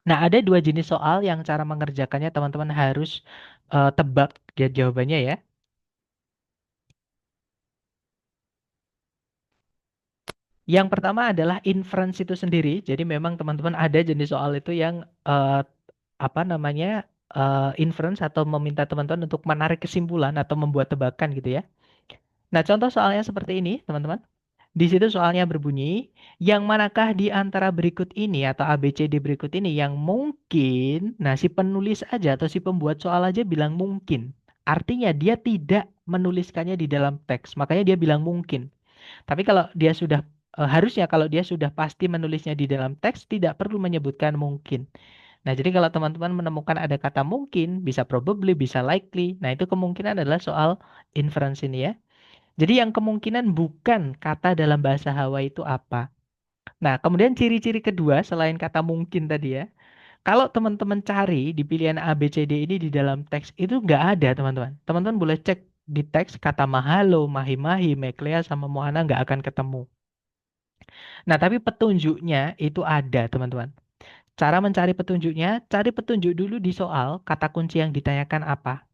Nah, ada dua jenis soal yang cara mengerjakannya teman-teman harus tebak ya jawabannya ya. Yang pertama adalah inference itu sendiri. Jadi memang teman-teman ada jenis soal itu yang apa namanya inference atau meminta teman-teman untuk menarik kesimpulan atau membuat tebakan gitu ya. Nah, contoh soalnya seperti ini, teman-teman. Di situ soalnya berbunyi, yang manakah di antara berikut ini atau A, B, C, D berikut ini yang mungkin, nah si penulis aja atau si pembuat soal aja bilang mungkin. Artinya dia tidak menuliskannya di dalam teks, makanya dia bilang mungkin. Tapi kalau dia sudah, harusnya kalau dia sudah pasti menulisnya di dalam teks, tidak perlu menyebutkan mungkin. Nah, jadi kalau teman-teman menemukan ada kata mungkin, bisa probably, bisa likely, nah itu kemungkinan adalah soal inference ini ya. Jadi yang kemungkinan bukan kata dalam bahasa Hawaii itu apa. Nah, kemudian ciri-ciri kedua selain kata mungkin tadi ya. Kalau teman-teman cari di pilihan A, B, C, D ini di dalam teks itu nggak ada teman-teman. Teman-teman boleh cek di teks kata mahalo, mahi-mahi, meklea, sama mohana nggak akan ketemu. Nah, tapi petunjuknya itu ada teman-teman. Cara mencari petunjuknya, cari petunjuk dulu di soal kata kunci yang ditanyakan apa.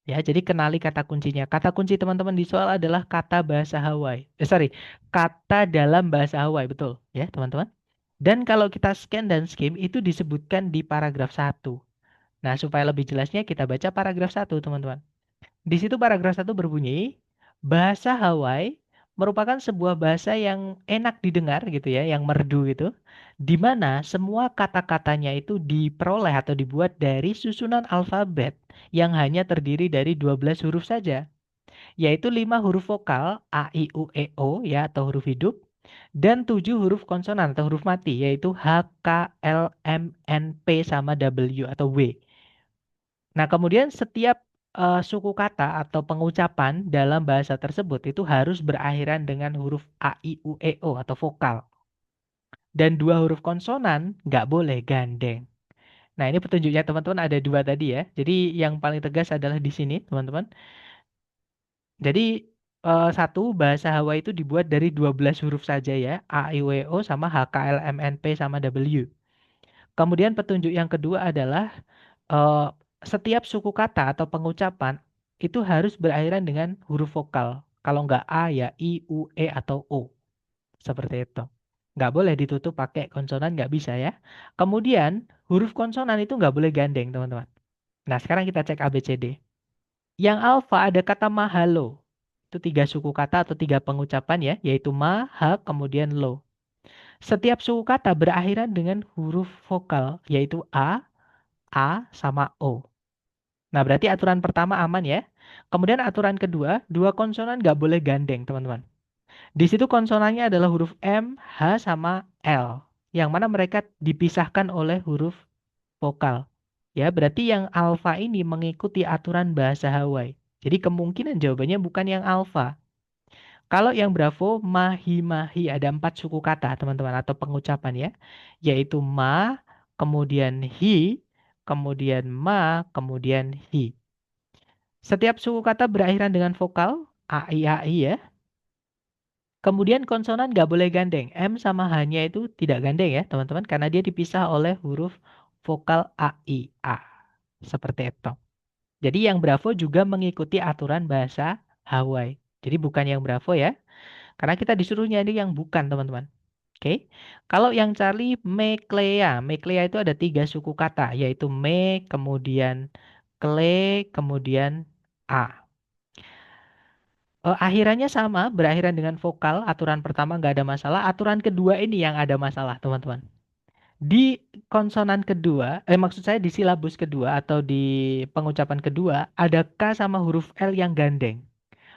Ya, jadi kenali kata kuncinya. Kata kunci teman-teman di soal adalah kata bahasa Hawaii. Sorry, kata dalam bahasa Hawaii, betul ya teman-teman. Dan kalau kita scan dan skim itu disebutkan di paragraf 1. Nah, supaya lebih jelasnya kita baca paragraf 1, teman-teman. Di situ paragraf 1 berbunyi, bahasa Hawaii merupakan sebuah bahasa yang enak didengar gitu ya, yang merdu gitu, di mana semua kata-katanya itu diperoleh atau dibuat dari susunan alfabet yang hanya terdiri dari 12 huruf saja, yaitu 5 huruf vokal A, I, U, E, O ya atau huruf hidup, dan 7 huruf konsonan atau huruf mati, yaitu H, K, L, M, N, P, sama W atau W. Nah, kemudian setiap suku kata atau pengucapan dalam bahasa tersebut itu harus berakhiran dengan huruf A, I, U, E, O atau vokal. Dan dua huruf konsonan nggak boleh gandeng. Nah, ini petunjuknya teman-teman ada dua tadi ya. Jadi yang paling tegas adalah di sini, teman-teman. Jadi satu, bahasa Hawaii itu dibuat dari 12 huruf saja ya. A, I, U, E, O sama H, K, L, M, N, P sama W. Kemudian petunjuk yang kedua adalah eh, setiap suku kata atau pengucapan itu harus berakhiran dengan huruf vokal. Kalau nggak A ya I, U, E atau O. Seperti itu. Nggak boleh ditutup pakai konsonan, nggak bisa ya. Kemudian huruf konsonan itu nggak boleh gandeng, teman-teman. Nah, sekarang kita cek A, B, C, D. Yang alfa ada kata mahalo. Itu tiga suku kata atau tiga pengucapan ya, yaitu ma, ha, kemudian lo. Setiap suku kata berakhiran dengan huruf vokal, yaitu A, sama O. Nah, berarti aturan pertama aman ya. Kemudian aturan kedua, dua konsonan nggak boleh gandeng, teman-teman. Di situ konsonannya adalah huruf M, H, sama L. Yang mana mereka dipisahkan oleh huruf vokal. Ya, berarti yang alfa ini mengikuti aturan bahasa Hawaii. Jadi kemungkinan jawabannya bukan yang alfa. Kalau yang Bravo, mahi-mahi. Ada 4 suku kata, teman-teman, atau pengucapan ya. Yaitu ma, kemudian hi, kemudian ma, kemudian hi. Setiap suku kata berakhiran dengan vokal, a, i, ya. Kemudian konsonan nggak boleh gandeng. M sama H-nya itu tidak gandeng ya, teman-teman. Karena dia dipisah oleh huruf vokal A, I, A. Seperti itu. Jadi yang Bravo juga mengikuti aturan bahasa Hawaii. Jadi bukan yang Bravo ya. Karena kita disuruh nyari yang bukan, teman-teman. Oke. Kalau yang Charlie, Meklea. Meklea itu ada 3 suku kata, yaitu me, kemudian kle, kemudian a. Akhirannya sama, berakhiran dengan vokal. Aturan pertama nggak ada masalah. Aturan kedua ini yang ada masalah, teman-teman. Di konsonan kedua, maksud saya di silabus kedua atau di pengucapan kedua, ada K sama huruf L yang gandeng.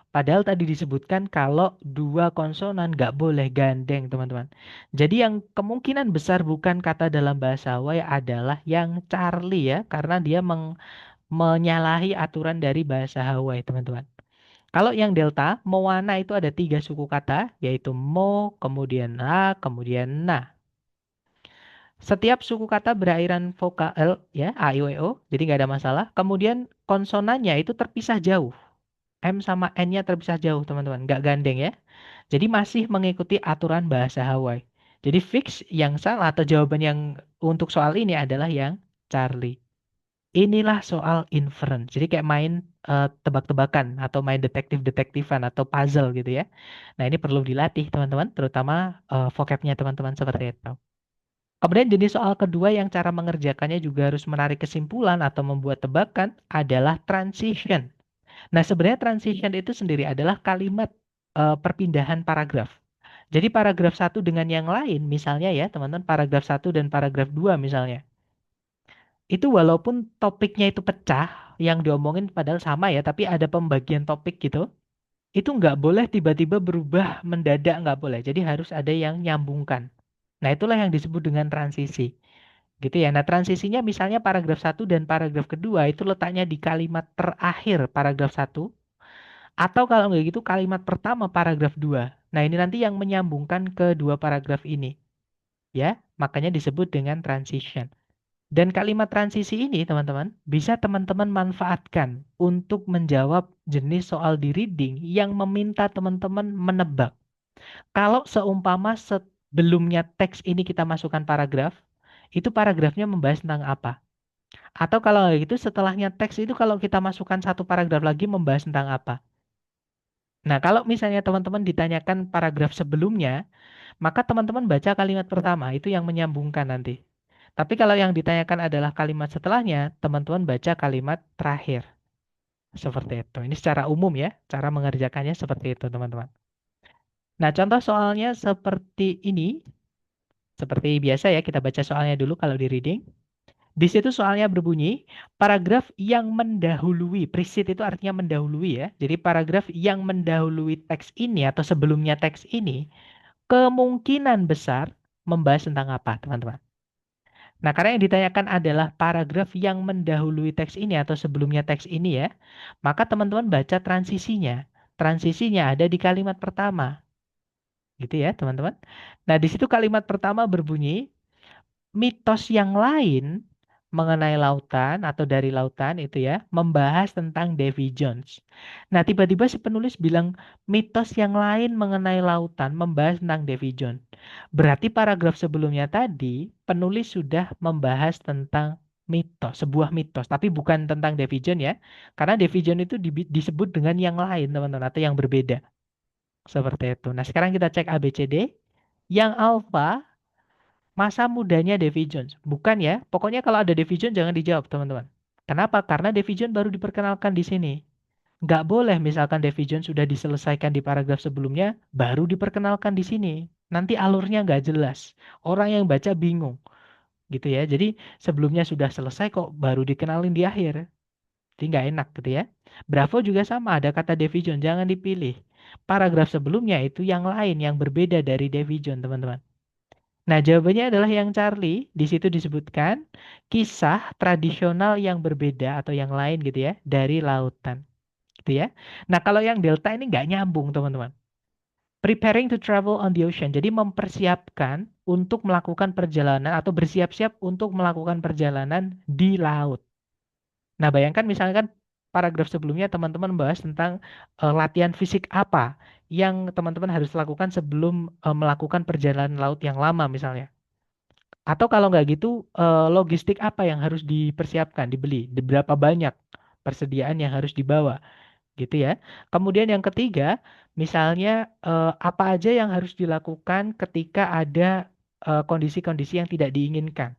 Padahal tadi disebutkan kalau dua konsonan nggak boleh gandeng, teman-teman. Jadi yang kemungkinan besar bukan kata dalam bahasa Hawaii adalah yang Charlie ya, karena dia menyalahi aturan dari bahasa Hawaii, teman-teman. Kalau yang delta, Moana itu ada 3 suku kata, yaitu mo, kemudian na, kemudian na. Setiap suku kata berakhiran vokal ya, a, i, u, e, o, jadi nggak ada masalah. Kemudian konsonannya itu terpisah jauh. M sama N-nya terpisah jauh, teman-teman. Nggak gandeng ya. Jadi masih mengikuti aturan bahasa Hawaii. Jadi fix yang salah atau jawaban yang untuk soal ini adalah yang Charlie. Inilah soal inference. Jadi kayak main tebak-tebakan atau main detektif-detektifan atau puzzle gitu ya. Nah, ini perlu dilatih teman-teman, terutama vocabnya teman-teman seperti itu. Kemudian jenis soal kedua yang cara mengerjakannya juga harus menarik kesimpulan atau membuat tebakan adalah transition. Nah, sebenarnya transition itu sendiri adalah kalimat perpindahan paragraf. Jadi paragraf satu dengan yang lain, misalnya ya teman-teman, paragraf satu dan paragraf 2 misalnya. Itu walaupun topiknya itu pecah, yang diomongin padahal sama ya, tapi ada pembagian topik gitu, itu nggak boleh tiba-tiba berubah mendadak, nggak boleh. Jadi harus ada yang nyambungkan. Nah, itulah yang disebut dengan transisi. Gitu ya. Nah, transisinya misalnya paragraf satu dan paragraf kedua itu letaknya di kalimat terakhir paragraf satu, atau kalau nggak gitu kalimat pertama paragraf 2. Nah, ini nanti yang menyambungkan ke dua paragraf ini. Ya, makanya disebut dengan transition. Dan kalimat transisi ini, teman-teman, bisa teman-teman manfaatkan untuk menjawab jenis soal di reading yang meminta teman-teman menebak. Kalau seumpama sebelumnya teks ini kita masukkan paragraf, itu paragrafnya membahas tentang apa? Atau kalau kayak gitu setelahnya teks itu kalau kita masukkan satu paragraf lagi membahas tentang apa? Nah, kalau misalnya teman-teman ditanyakan paragraf sebelumnya, maka teman-teman baca kalimat pertama, itu yang menyambungkan nanti. Tapi kalau yang ditanyakan adalah kalimat setelahnya, teman-teman baca kalimat terakhir. Seperti itu. Ini secara umum ya, cara mengerjakannya seperti itu, teman-teman. Nah, contoh soalnya seperti ini. Seperti biasa ya, kita baca soalnya dulu kalau di reading. Di situ soalnya berbunyi, paragraf yang mendahului, precede itu artinya mendahului ya. Jadi paragraf yang mendahului teks ini atau sebelumnya teks ini, kemungkinan besar membahas tentang apa, teman-teman? Nah, karena yang ditanyakan adalah paragraf yang mendahului teks ini atau sebelumnya teks ini ya, maka teman-teman baca transisinya. Transisinya ada di kalimat pertama, gitu ya, teman-teman. Nah, di situ kalimat pertama berbunyi, mitos yang lain mengenai lautan atau dari lautan itu ya, membahas tentang Davy Jones. Nah, tiba-tiba si penulis bilang mitos yang lain mengenai lautan membahas tentang Davy Jones. Berarti paragraf sebelumnya tadi penulis sudah membahas tentang mitos, sebuah mitos, tapi bukan tentang Davy Jones ya. Karena Davy Jones itu disebut dengan yang lain, teman-teman, atau yang berbeda. Seperti itu. Nah, sekarang kita cek ABCD. Yang alfa masa mudanya Davy Jones. Bukan ya. Pokoknya kalau ada Davy Jones jangan dijawab, teman-teman. Kenapa? Karena Davy Jones baru diperkenalkan di sini. Nggak boleh misalkan Davy Jones sudah diselesaikan di paragraf sebelumnya, baru diperkenalkan di sini. Nanti alurnya nggak jelas. Orang yang baca bingung gitu ya. Jadi sebelumnya sudah selesai kok baru dikenalin di akhir. Jadi nggak enak gitu ya. Bravo juga sama, ada kata Davy Jones, jangan dipilih. Paragraf sebelumnya itu yang lain, yang berbeda dari Davy Jones, teman-teman. Nah, jawabannya adalah yang Charlie. Di situ disebutkan kisah tradisional yang berbeda atau yang lain gitu ya, dari lautan. Gitu ya. Nah, kalau yang Delta ini nggak nyambung, teman-teman. Preparing to travel on the ocean. Jadi mempersiapkan untuk melakukan perjalanan atau bersiap-siap untuk melakukan perjalanan di laut. Nah, bayangkan misalkan paragraf sebelumnya teman-teman membahas tentang latihan fisik apa yang teman-teman harus lakukan sebelum melakukan perjalanan laut yang lama misalnya. Atau kalau nggak gitu, logistik apa yang harus dipersiapkan, dibeli, berapa banyak persediaan yang harus dibawa, gitu ya. Kemudian yang ketiga, misalnya apa aja yang harus dilakukan ketika ada kondisi-kondisi yang tidak diinginkan,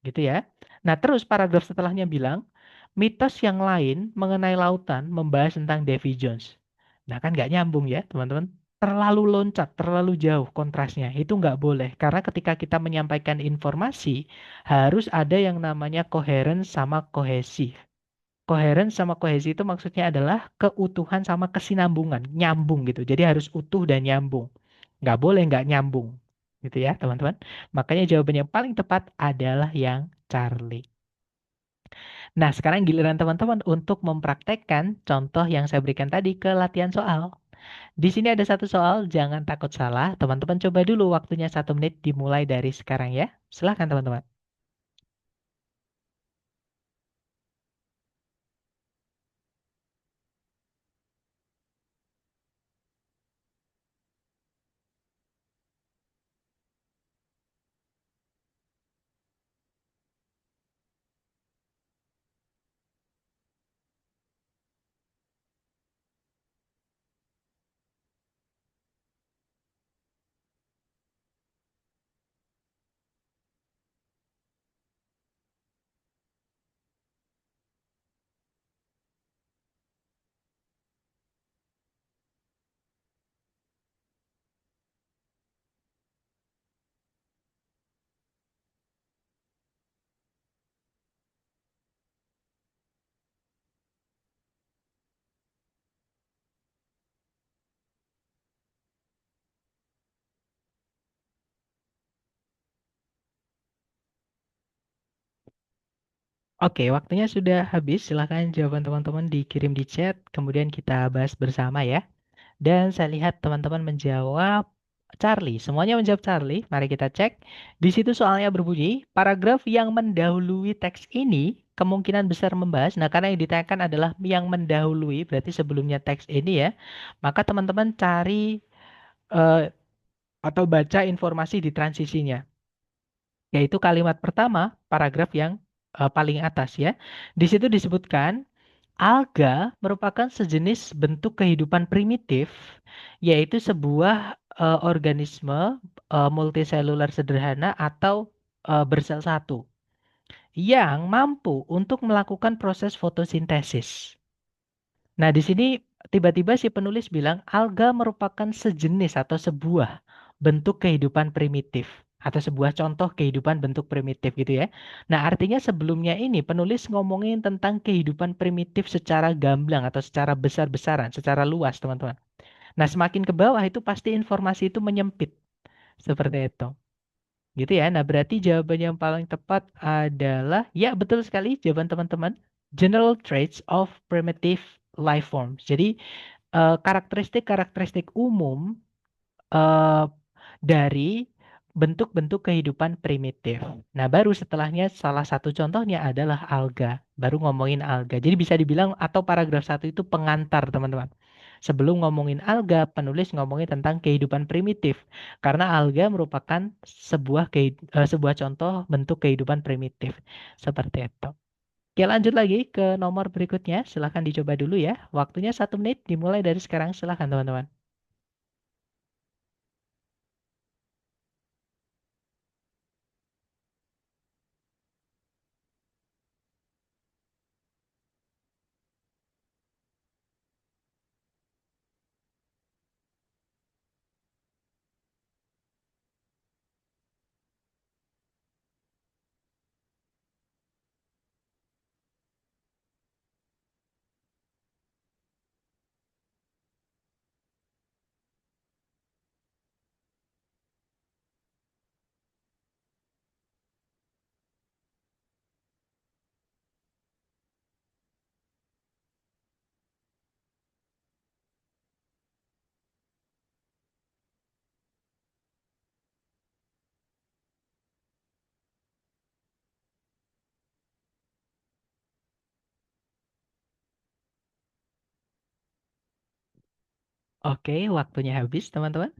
gitu ya. Nah, terus paragraf setelahnya bilang, mitos yang lain mengenai lautan membahas tentang Davy Jones. Nah, kan nggak nyambung ya, teman-teman. Terlalu loncat, terlalu jauh kontrasnya. Itu nggak boleh. Karena ketika kita menyampaikan informasi, harus ada yang namanya coherence sama kohesi. Coherence sama kohesi itu maksudnya adalah keutuhan sama kesinambungan. Nyambung gitu. Jadi harus utuh dan nyambung. Nggak boleh nggak nyambung. Gitu ya, teman-teman. Makanya jawaban yang paling tepat adalah yang Charlie. Nah, sekarang giliran teman-teman untuk mempraktekkan contoh yang saya berikan tadi ke latihan soal. Di sini ada satu soal, jangan takut salah. Teman-teman coba dulu waktunya 1 menit dimulai dari sekarang ya. Silahkan teman-teman. Oke, waktunya sudah habis. Silahkan jawaban teman-teman dikirim di chat, kemudian kita bahas bersama ya. Dan saya lihat teman-teman menjawab Charlie. Semuanya menjawab Charlie. Mari kita cek. Di situ soalnya berbunyi, paragraf yang mendahului teks ini kemungkinan besar membahas. Nah, karena yang ditanyakan adalah yang mendahului, berarti sebelumnya teks ini ya. Maka teman-teman cari eh, atau baca informasi di transisinya. Yaitu kalimat pertama, paragraf yang paling atas ya. Di situ disebutkan alga merupakan sejenis bentuk kehidupan primitif, yaitu sebuah organisme multiselular sederhana atau bersel satu yang mampu untuk melakukan proses fotosintesis. Nah, di sini tiba-tiba si penulis bilang alga merupakan sejenis atau sebuah bentuk kehidupan primitif atau sebuah contoh kehidupan bentuk primitif gitu ya. Nah, artinya sebelumnya ini penulis ngomongin tentang kehidupan primitif secara gamblang atau secara besar-besaran, secara luas, teman-teman. Nah, semakin ke bawah itu pasti informasi itu menyempit seperti itu. Gitu ya. Nah, berarti jawaban yang paling tepat adalah ya betul sekali jawaban teman-teman. General traits of primitive life forms. Jadi karakteristik-karakteristik umum eh, dari bentuk-bentuk kehidupan primitif. Nah, baru setelahnya salah satu contohnya adalah alga. Baru ngomongin alga. Jadi bisa dibilang atau paragraf satu itu pengantar, teman-teman. Sebelum ngomongin alga, penulis ngomongin tentang kehidupan primitif. Karena alga merupakan sebuah contoh bentuk kehidupan primitif. Seperti itu. Oke, lanjut lagi ke nomor berikutnya. Silahkan dicoba dulu ya. Waktunya 1 menit dimulai dari sekarang. Silahkan, teman-teman. Oke, waktunya habis, teman-teman.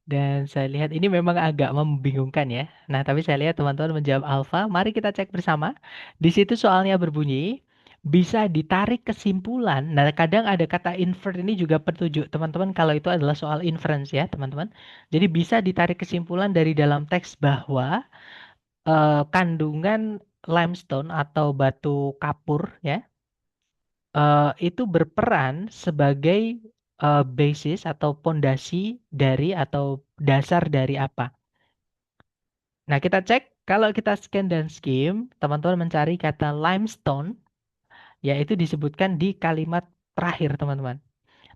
Dan saya lihat ini memang agak membingungkan ya. Nah, tapi saya lihat teman-teman menjawab alfa. Mari kita cek bersama. Di situ soalnya berbunyi, bisa ditarik kesimpulan. Nah, kadang ada kata infer ini juga petunjuk teman-teman kalau itu adalah soal inference ya, teman-teman. Jadi bisa ditarik kesimpulan dari dalam teks bahwa kandungan limestone atau batu kapur ya, itu berperan sebagai basis atau pondasi dari atau dasar dari apa. Nah, kita cek kalau kita scan dan skim, teman-teman mencari kata limestone, yaitu disebutkan di kalimat terakhir, teman-teman.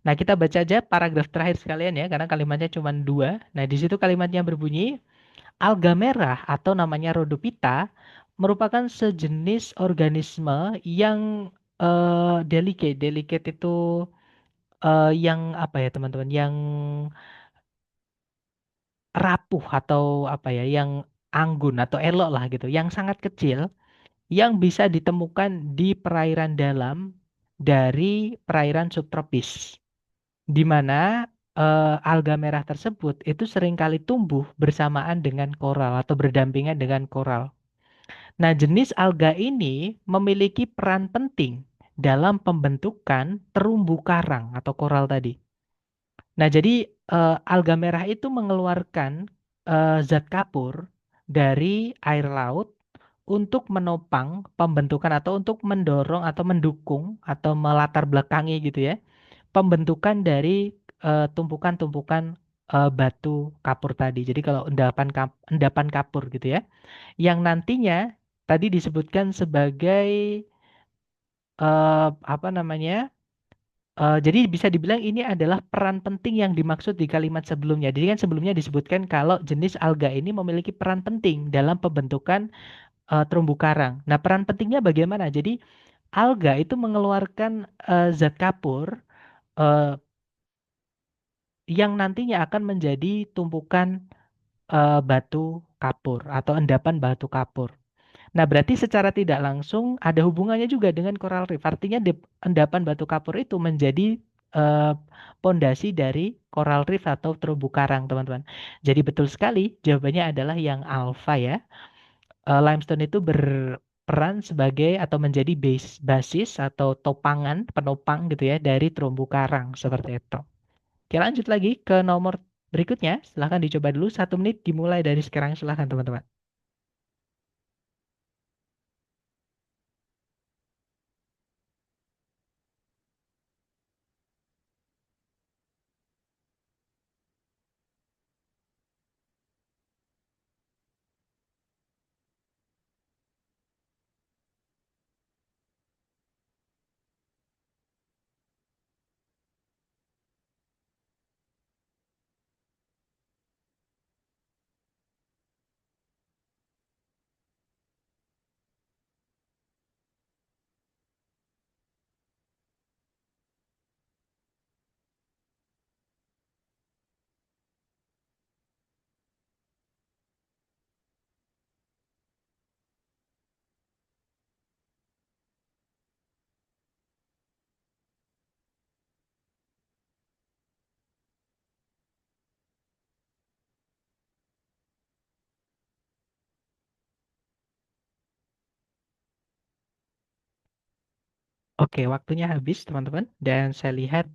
Nah, kita baca aja paragraf terakhir sekalian ya, karena kalimatnya cuma dua. Nah, di situ kalimatnya berbunyi, alga merah atau namanya Rhodophyta merupakan sejenis organisme yang delicate. Delicate itu yang apa ya, teman-teman? Yang rapuh atau apa ya, yang anggun atau elok lah gitu, yang sangat kecil yang bisa ditemukan di perairan dalam dari perairan subtropis, di mana alga merah tersebut itu seringkali tumbuh bersamaan dengan koral atau berdampingan dengan koral. Nah, jenis alga ini memiliki peran penting dalam pembentukan terumbu karang atau koral tadi. Nah, jadi alga merah itu mengeluarkan zat kapur dari air laut untuk menopang pembentukan atau untuk mendorong atau mendukung atau melatar belakangi gitu ya, pembentukan dari tumpukan-tumpukan batu kapur tadi. Jadi kalau endapan kapur gitu ya, yang nantinya tadi disebutkan sebagai apa namanya? Jadi bisa dibilang ini adalah peran penting yang dimaksud di kalimat sebelumnya. Jadi kan sebelumnya disebutkan kalau jenis alga ini memiliki peran penting dalam pembentukan terumbu karang. Nah, peran pentingnya bagaimana? Jadi alga itu mengeluarkan zat kapur eh, yang nantinya akan menjadi tumpukan batu kapur atau endapan batu kapur. Nah, berarti secara tidak langsung ada hubungannya juga dengan coral reef. Artinya endapan batu kapur itu menjadi eh, pondasi dari coral reef atau terumbu karang, teman-teman. Jadi betul sekali, jawabannya adalah yang alfa ya. Limestone itu berperan sebagai atau menjadi basis atau topangan, penopang gitu ya dari terumbu karang seperti itu. Oke, lanjut lagi ke nomor berikutnya. Silahkan dicoba dulu. 1 menit dimulai dari sekarang. Silahkan teman-teman. Oke, waktunya habis teman-teman. Dan saya lihat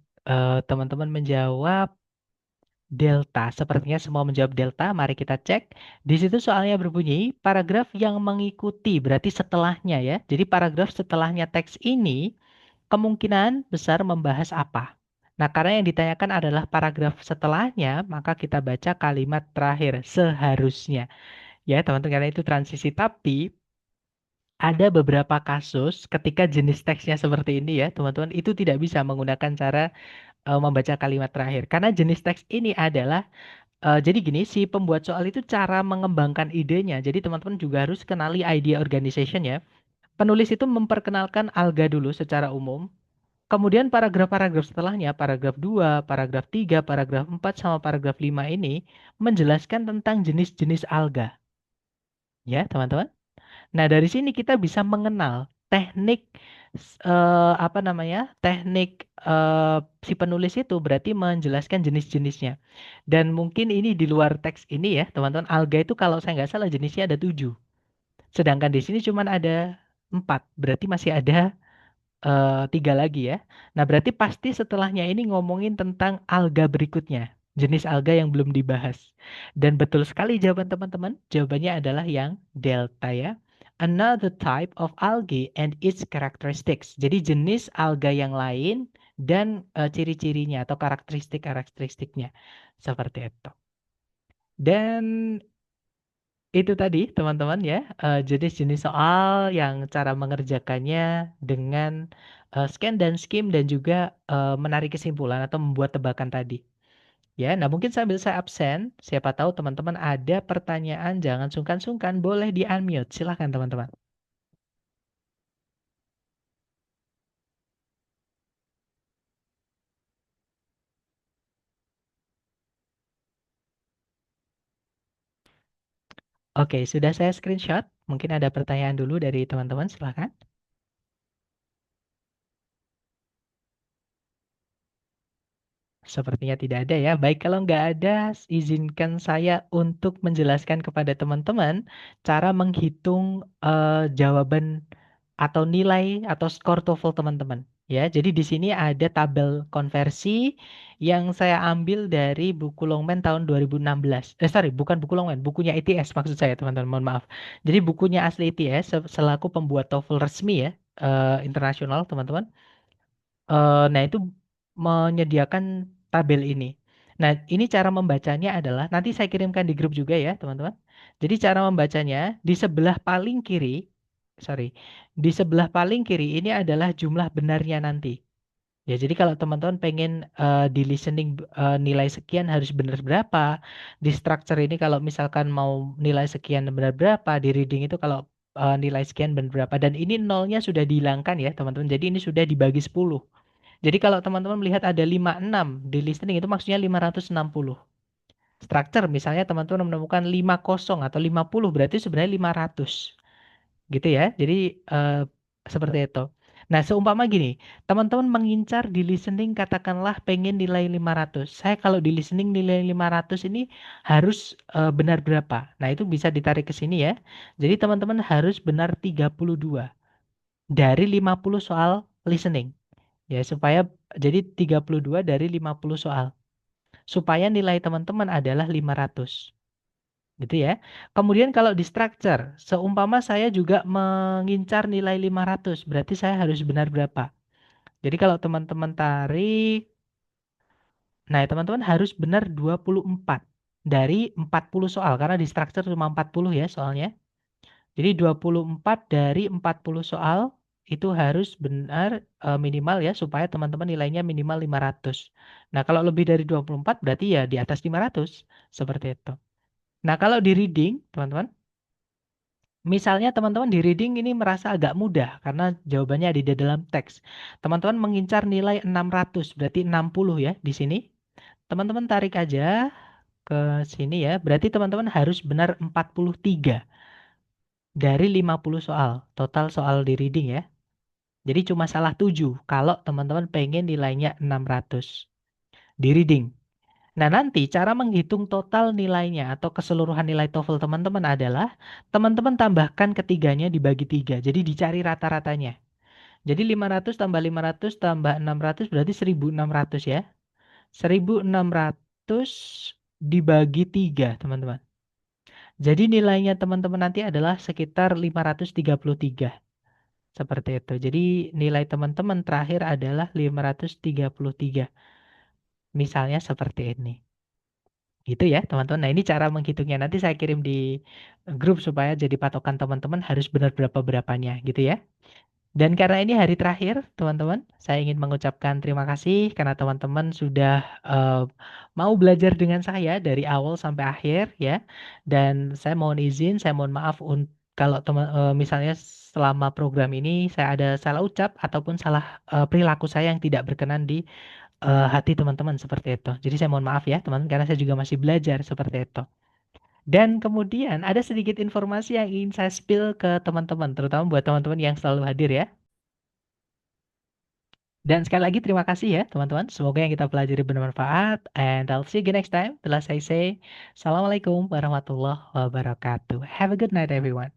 teman-teman menjawab delta. Sepertinya semua menjawab delta. Mari kita cek. Di situ soalnya berbunyi paragraf yang mengikuti, berarti setelahnya ya. Jadi paragraf setelahnya teks ini kemungkinan besar membahas apa? Nah, karena yang ditanyakan adalah paragraf setelahnya, maka kita baca kalimat terakhir seharusnya. Ya, teman-teman, karena itu transisi. Tapi ada beberapa kasus ketika jenis teksnya seperti ini ya, teman-teman, itu tidak bisa menggunakan cara membaca kalimat terakhir. Karena jenis teks ini adalah, jadi gini, si pembuat soal itu cara mengembangkan idenya. Jadi teman-teman juga harus kenali idea organization ya. Penulis itu memperkenalkan alga dulu secara umum. Kemudian paragraf-paragraf setelahnya, paragraf 2, paragraf 3, paragraf 4, sama paragraf 5 ini menjelaskan tentang jenis-jenis alga. Ya, teman-teman. Nah, dari sini kita bisa mengenal teknik apa namanya? Teknik si penulis itu berarti menjelaskan jenis-jenisnya. Dan mungkin ini di luar teks ini ya, teman-teman. Alga itu kalau saya nggak salah jenisnya ada 7. Sedangkan di sini cuma ada 4. Berarti masih ada 3 lagi ya. Nah, berarti pasti setelahnya ini ngomongin tentang alga berikutnya. Jenis alga yang belum dibahas. Dan betul sekali jawaban teman-teman. Jawabannya adalah yang delta ya. Another type of algae and its characteristics. Jadi jenis alga yang lain dan ciri-cirinya atau karakteristik-karakteristiknya. Seperti itu. Dan itu tadi teman-teman ya, jenis-jenis soal yang cara mengerjakannya dengan scan dan skim dan juga menarik kesimpulan atau membuat tebakan tadi. Ya, nah mungkin sambil saya absen, siapa tahu teman-teman ada pertanyaan, jangan sungkan-sungkan, boleh di unmute. Silahkan teman-teman. Oke, sudah saya screenshot. Mungkin ada pertanyaan dulu dari teman-teman, silahkan. Sepertinya tidak ada ya. Baik, kalau nggak ada, izinkan saya untuk menjelaskan kepada teman-teman cara menghitung jawaban atau nilai atau skor TOEFL teman-teman. Ya, jadi di sini ada tabel konversi yang saya ambil dari buku Longman tahun 2016. Sorry, bukan buku Longman, bukunya ITS maksud saya teman-teman. Mohon maaf. Jadi bukunya asli ITS selaku pembuat TOEFL resmi ya, internasional teman-teman. Nah, itu menyediakan tabel ini. Nah, ini cara membacanya adalah nanti saya kirimkan di grup juga ya, teman-teman. Jadi cara membacanya di sebelah paling kiri, sorry, di sebelah paling kiri ini adalah jumlah benarnya nanti. Ya, jadi kalau teman-teman pengen di listening nilai sekian harus benar berapa, di structure ini kalau misalkan mau nilai sekian benar berapa, di reading itu kalau nilai sekian benar berapa, dan ini nolnya sudah dihilangkan ya, teman-teman. Jadi ini sudah dibagi 10. Jadi kalau teman-teman melihat ada 56 di listening itu maksudnya 560. Structure misalnya teman-teman menemukan 50 atau 50 berarti sebenarnya 500. Gitu ya. Jadi eh, seperti itu. Nah, seumpama gini, teman-teman mengincar di listening katakanlah pengen nilai 500. Saya kalau di listening nilai 500 ini harus benar berapa? Nah, itu bisa ditarik ke sini ya. Jadi teman-teman harus benar 32 dari 50 soal listening. Ya, supaya jadi 32 dari 50 soal. Supaya nilai teman-teman adalah 500. Gitu ya. Kemudian kalau di structure, seumpama saya juga mengincar nilai 500, berarti saya harus benar berapa? Jadi kalau teman-teman tarik, nah teman-teman harus benar 24 dari 40 soal, karena di structure cuma 40 ya soalnya. Jadi 24 dari 40 soal itu harus benar minimal ya supaya teman-teman nilainya minimal 500. Nah, kalau lebih dari 24 berarti ya di atas 500. Seperti itu. Nah, kalau di reading, teman-teman, misalnya teman-teman di reading ini merasa agak mudah karena jawabannya ada di dalam teks. Teman-teman mengincar nilai 600, berarti 60 ya di sini. Teman-teman tarik aja ke sini ya. Berarti teman-teman harus benar 43 dari 50 soal. Total soal di reading ya. Jadi cuma salah 7 kalau teman-teman pengen nilainya 600 di reading. Nah, nanti cara menghitung total nilainya atau keseluruhan nilai TOEFL teman-teman adalah teman-teman tambahkan ketiganya dibagi 3. Jadi dicari rata-ratanya. Jadi 500 tambah 500 tambah 600 berarti 1600 ya. 1600 dibagi 3, teman-teman. Jadi nilainya teman-teman nanti adalah sekitar 533. Seperti itu. Jadi nilai teman-teman terakhir adalah 533. Misalnya seperti ini. Gitu ya, teman-teman. Nah, ini cara menghitungnya. Nanti saya kirim di grup supaya jadi patokan teman-teman harus benar berapa-berapanya gitu ya. Dan karena ini hari terakhir, teman-teman, saya ingin mengucapkan terima kasih karena teman-teman sudah eh, mau belajar dengan saya dari awal sampai akhir ya. Dan saya mohon izin, saya mohon maaf kalau teman misalnya selama program ini saya ada salah ucap ataupun salah perilaku saya yang tidak berkenan di hati teman-teman seperti itu. Jadi saya mohon maaf ya, teman-teman, karena saya juga masih belajar seperti itu. Dan kemudian ada sedikit informasi yang ingin saya spill ke teman-teman, terutama buat teman-teman yang selalu hadir ya. Dan sekali lagi terima kasih ya teman-teman. Semoga yang kita pelajari bermanfaat. And I'll see you again next time. Telah saya say, Assalamualaikum warahmatullahi wabarakatuh. Have a good night everyone.